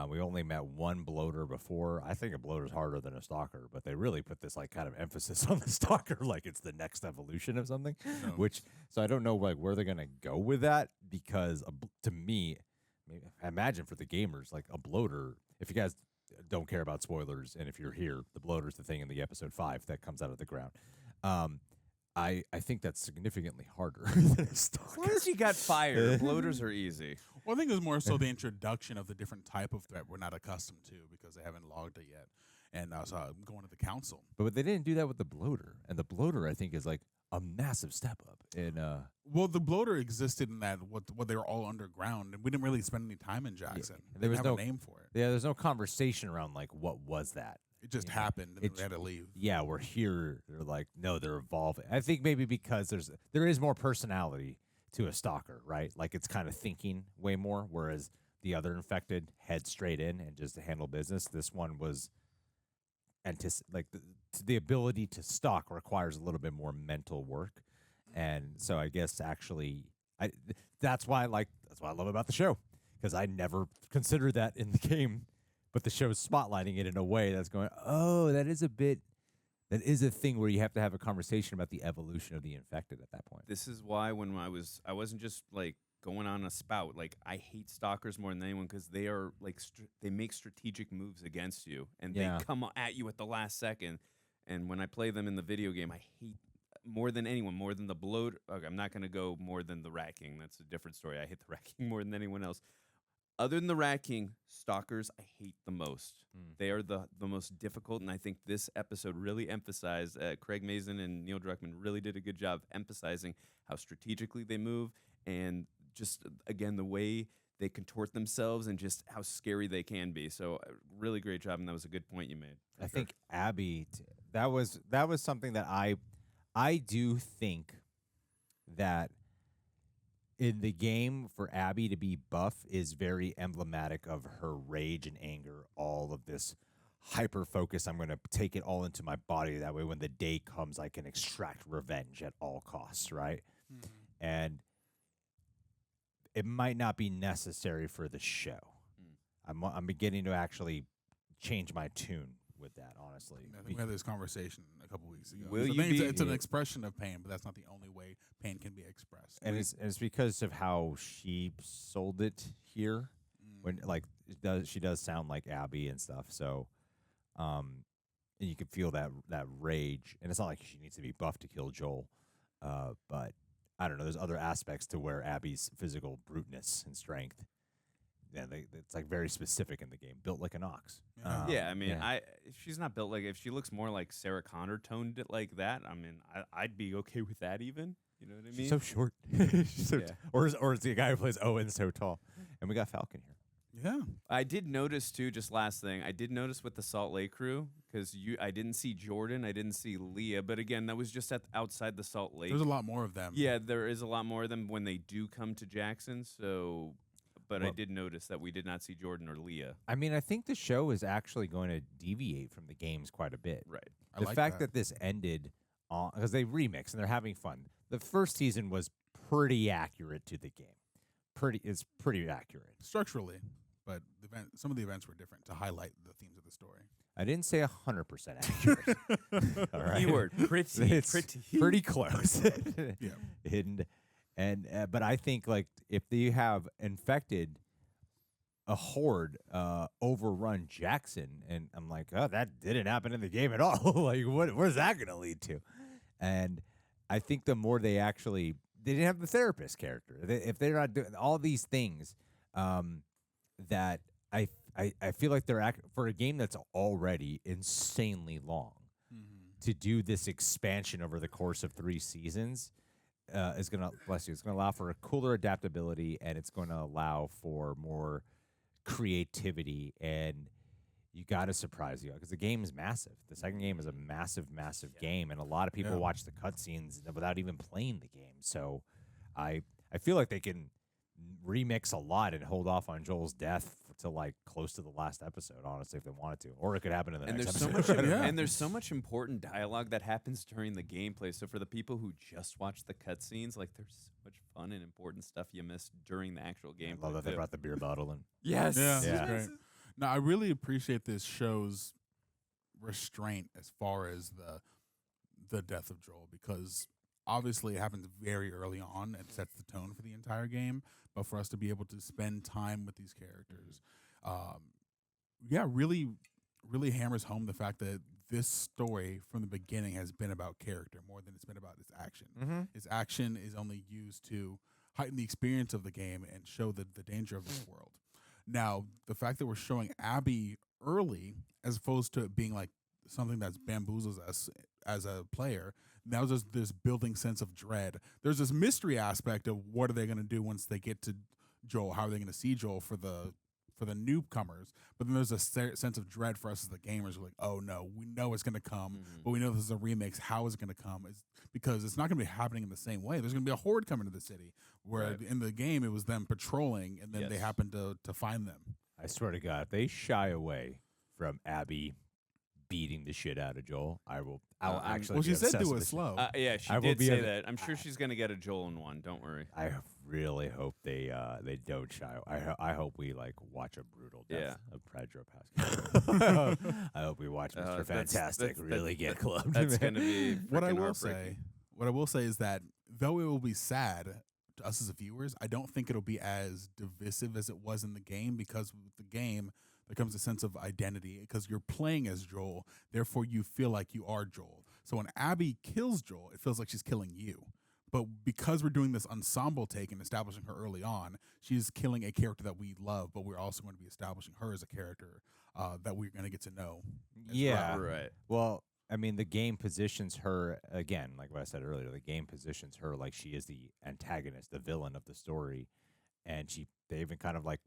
We only met one bloater before. I think a bloater's harder than a stalker, but they really put this like kind of emphasis on the stalker, like it's the next evolution of something. No. So I don't know like where they're gonna go with that, because to me, I imagine for the gamers, like a bloater. If you guys don't care about spoilers, and if you're here, the bloater's the thing in the episode 5 that comes out of the ground. I think that's significantly harder than a stalker. As long as you got fire, bloaters are easy. Well, I think it was more so the introduction of the different type of threat we're not accustomed to because they haven't logged it yet. And so I'm going to the council. But they didn't do that with the bloater. And the bloater, I think, is like a massive step up. Well, the bloater existed in that what they were all underground, and we didn't really spend any time in Jackson. Yeah. There was no a name for it. Yeah, there's no conversation around like what was that. It just happened, and we had to leave. Yeah, we're here. They're like, no, they're evolving. I think maybe because there is more personality to a stalker, right? Like it's kind of thinking way more, whereas the other infected head straight in and just handle business. This one was the ability to stalk requires a little bit more mental work, and so I guess actually, that's why I love about the show, because I never considered that in the game. But the show's spotlighting it in a way that's going, oh, that is a thing where you have to have a conversation about the evolution of the infected at that point. This is why when I wasn't just like going on a spout. Like I hate stalkers more than anyone because they are like they make strategic moves against you and they come at you at the last second. And when I play them in the video game, I hate more than anyone, more than the bloat. Okay, I'm not going to go more than the Rat King. That's a different story. I hate the Rat King more than anyone else. Other than the Rat King, stalkers I hate the most. They are the most difficult, and I think this episode really emphasized, Craig Mazin and Neil Druckmann really did a good job emphasizing how strategically they move and just, again, the way they contort themselves and just how scary they can be. So really great job, and that was a good point you made. I think Abby, that was something that I do think that in the game for Abby to be buff is very emblematic of her rage and anger, all of this hyper focus. I'm going to take it all into my body. That way when the day comes, I can extract revenge at all costs, right? Mm-hmm. And it might not be necessary for the show. I'm beginning to actually change my tune with that, honestly. I think we had this conversation a couple weeks ago. It's an expression of pain, but that's not the only way pain can be expressed. And it's because of how she sold it here. When she does sound like Abby and stuff. So, and you can feel that rage. And it's not like she needs to be buff to kill Joel, but I don't know. There's other aspects to where Abby's physical bruteness and strength. Yeah, it's like very specific in the game, built like an ox. Yeah, I mean, yeah. if she's not built like, if she looks more like Sarah Connor toned it like that, I mean, I'd be okay with that even. You know what I mean? She's so short. She's so Yeah. or is the guy who plays Owen so tall? And we got Falcon here. Yeah. I did notice too. Just last thing, I did notice with the Salt Lake crew because I didn't see Jordan, I didn't see Leah, but again, that was just outside the Salt Lake. There's a lot more of them. Yeah, there is a lot more of them when they do come to Jackson. So, but I Well- did notice that we did not see Jordan or Leah. I mean, I think the show is actually going to deviate from the games quite a bit. Right. I The like fact that. that this ended on because they remix and they're having fun. The first season was pretty accurate to the game. It's pretty accurate. Structurally, but some of the events were different to highlight the themes of the story. I didn't say 100% accurate. All right. Keyword pretty, It's pretty close. Yeah. And but I think like if they have infected a horde overrun Jackson, and I'm like, oh, that didn't happen in the game at all. Like, where's that going to lead to? And I think the more they didn't have the therapist character. If they're not doing all these things, that I feel like they're for a game that's already insanely long. To do this expansion over the course of 3 seasons is going to, bless you, it's going to allow for a cooler adaptability, and it's going to allow for more creativity, and you got to surprise you because the game is massive. The second game is a massive, massive game, and a lot of people watch the cutscenes without even playing the game. So I feel like they can remix a lot and hold off on Joel's death to like close to the last episode, honestly, if they wanted to, or it could happen in the And next there's so episode. much, Yeah. and there's so much important dialogue that happens during the gameplay. So for the people who just watch the cutscenes, like there's so much fun and important stuff you missed during the actual gameplay. I love that they too. brought the beer bottle in. Yes. Yeah, Yeah. that's great. Now, I really appreciate this show's restraint as far as the death of Joel, because obviously it happens very early on and sets the tone for the entire game. But for us to be able to spend time with these characters, really, really hammers home the fact that this story from the beginning has been about character more than it's been about its action. Its action is only used to heighten the experience of the game and show the danger of this world. Now, the fact that we're showing Abby early as opposed to it being like something that's bamboozles us as a player, now there's this building sense of dread. There's this mystery aspect of what are they going to do once they get to Joel? How are they going to see Joel for the newcomers? But then there's a sense of dread for us as the gamers. We're like, oh no, we know it's going to come, but we know this is a remix. How is it going to come? Because it's not going to be happening in the same way. There's going to be a horde coming to the city, where in the game it was them patrolling, and then they happen to find them. I swear to God, if they shy away from Abby beating the shit out of Joel, I will actually. Well, be she said obsessed do with it this slow. Yeah, she I will did be say a- that. I'm sure she's gonna get a Joel in one. Don't worry. I really hope they don't shy. I hope we like watch a brutal death of Pedro Pascal. I hope we watch Mr. Fantastic really get clubbed. That's gonna be What I freaking will say is that though it will be sad to us as viewers, I don't think it'll be as divisive as it was in the game, because with the game there comes a sense of identity because you're playing as Joel, therefore you feel like you are Joel. So when Abby kills Joel, it feels like she's killing you. But because we're doing this ensemble take and establishing her early on, she's killing a character that we love, but we're also going to be establishing her as a character that we're going to get to know. Yeah. Right. Well, I mean, the game positions her, again, like what I said earlier, the game positions her like she is the antagonist, the villain of the story. And they even kind of like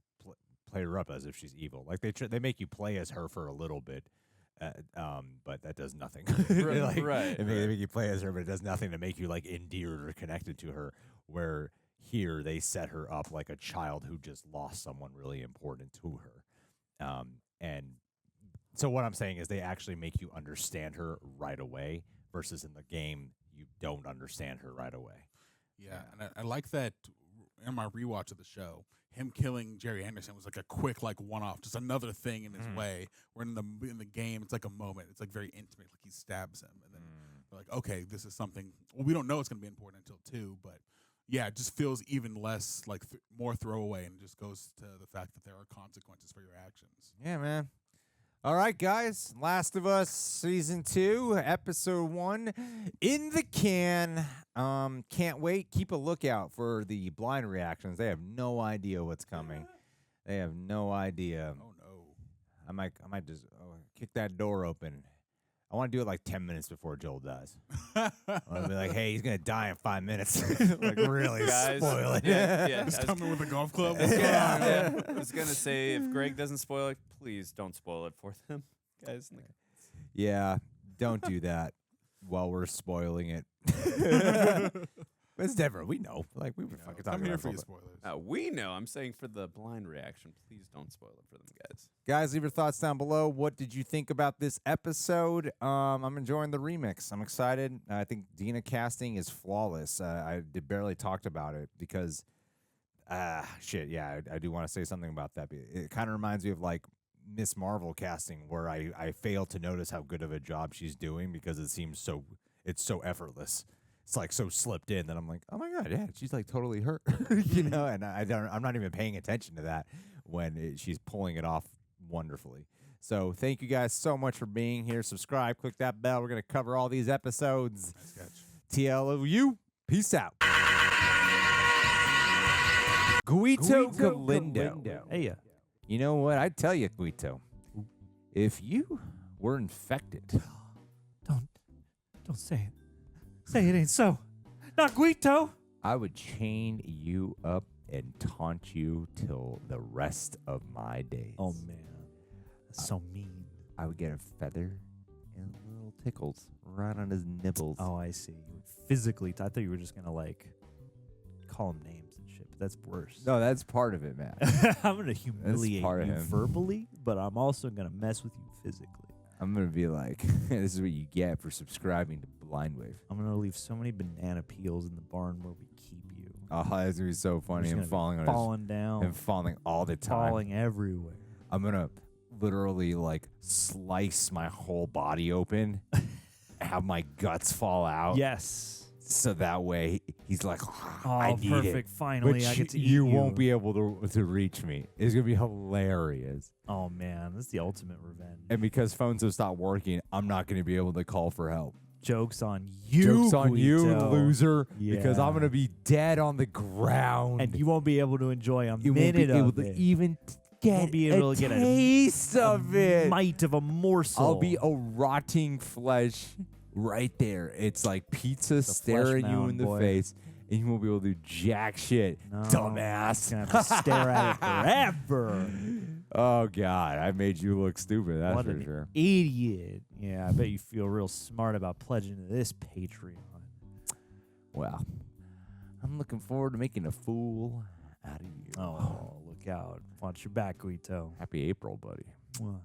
play her up as if she's evil. Like they make you play as her for a little bit. But that does nothing. Right. They make you play as her, but it does nothing to make you like endeared or connected to her. Where here they set her up like a child who just lost someone really important to her. And so what I'm saying is they actually make you understand her right away, versus in the game you don't understand her right away. Yeah, and I like that in my rewatch of the show, him killing Jerry Anderson was like a quick like one-off, just another thing in his way. Where in the game, it's like a moment. It's like very intimate. Like he stabs him, and then they're like, okay, this is something. Well, we don't know it's going to be important until 2, but yeah, it just feels even less like more throwaway, and it just goes to the fact that there are consequences for your actions. Yeah, man. All right, guys. Last of Us Season 2, Episode 1 in the can. Can't wait. Keep a lookout for the blind reactions. They have no idea what's coming. They have no idea. Oh no. I might just kick that door open. I want to do it like 10 minutes before Joel dies. I want to be like, hey, he's going to die in 5 minutes. Like, really Guys, spoil it. yeah. He's coming with a golf club. Yeah. I was gonna say, if Greg doesn't spoil it, please don't spoil it for them, guys. Yeah, don't do that while we're spoiling it. It's different. We know. Like, we were fucking talking I'm here about for it. your spoilers. We know. I'm saying for the blind reaction, please don't spoil it for them, guys. Guys, leave your thoughts down below. What did you think about this episode? I'm enjoying the remix. I'm excited. I think Dina casting is flawless. I barely talked about it because, I do want to say something about that. It kind of reminds me of like Miss Marvel casting, where I fail to notice how good of a job she's doing because it's so effortless. It's like so slipped in that I'm like, oh my god, yeah, she's like totally hurt, and I'm not even paying attention to that when she's pulling it off wonderfully. So thank you guys so much for being here. Subscribe, click that bell. We're gonna cover all these episodes. Nice catch. TLOU, peace out. Guito Galindo. Hey, You know what? I tell you, Guito, if you were infected, don't say it. Say it ain't so. Not Guito. I would chain you up and taunt you till the rest of my days. Oh, man. That's so mean. I would get a feather and little tickles right on his nibbles. Oh, I see. You would physically. I thought you were just going to, like, call him names and shit, but that's worse. No, that's part of it, man. I'm going to humiliate part of you him. verbally, but I'm also going to mess with you physically. I'm going to be like, this is what you get for subscribing to Blindwave. I'm going to leave so many banana peels in the barn where we keep you. Oh, that's going to be so funny. Just Him gonna be falling down. Him falling all the time. Falling everywhere. I'm going to literally like slice my whole body open, have my guts fall out. Yes. So that way he's like, Oh, I need perfect. it. Finally, But I get to eat you won't be able to reach me. It's going to be hilarious. Oh, man. This is the ultimate revenge. And because phones have stopped working, I'm not going to be able to call for help. Joke's on you, Joke's on you, Guito. loser, because I'm Yeah. going to be dead on the ground. And you won't be able to enjoy a you won't minute be able of to it. even get won't be able a to get taste of it. Mite of a morsel. I'll be a rotting flesh right there. It's like pizza staring you mound, in the boy. face, and you won't be able to do jack shit, No, dumbass. You're gonna have to stare at it forever. Oh, God. I made you look stupid, that's What for an sure. idiot. Yeah, I bet you feel real smart about pledging to this Patreon. Well, I'm looking forward to making a fool out of you. Oh, look out. Watch your back, Guito. Happy April, buddy. Mwah.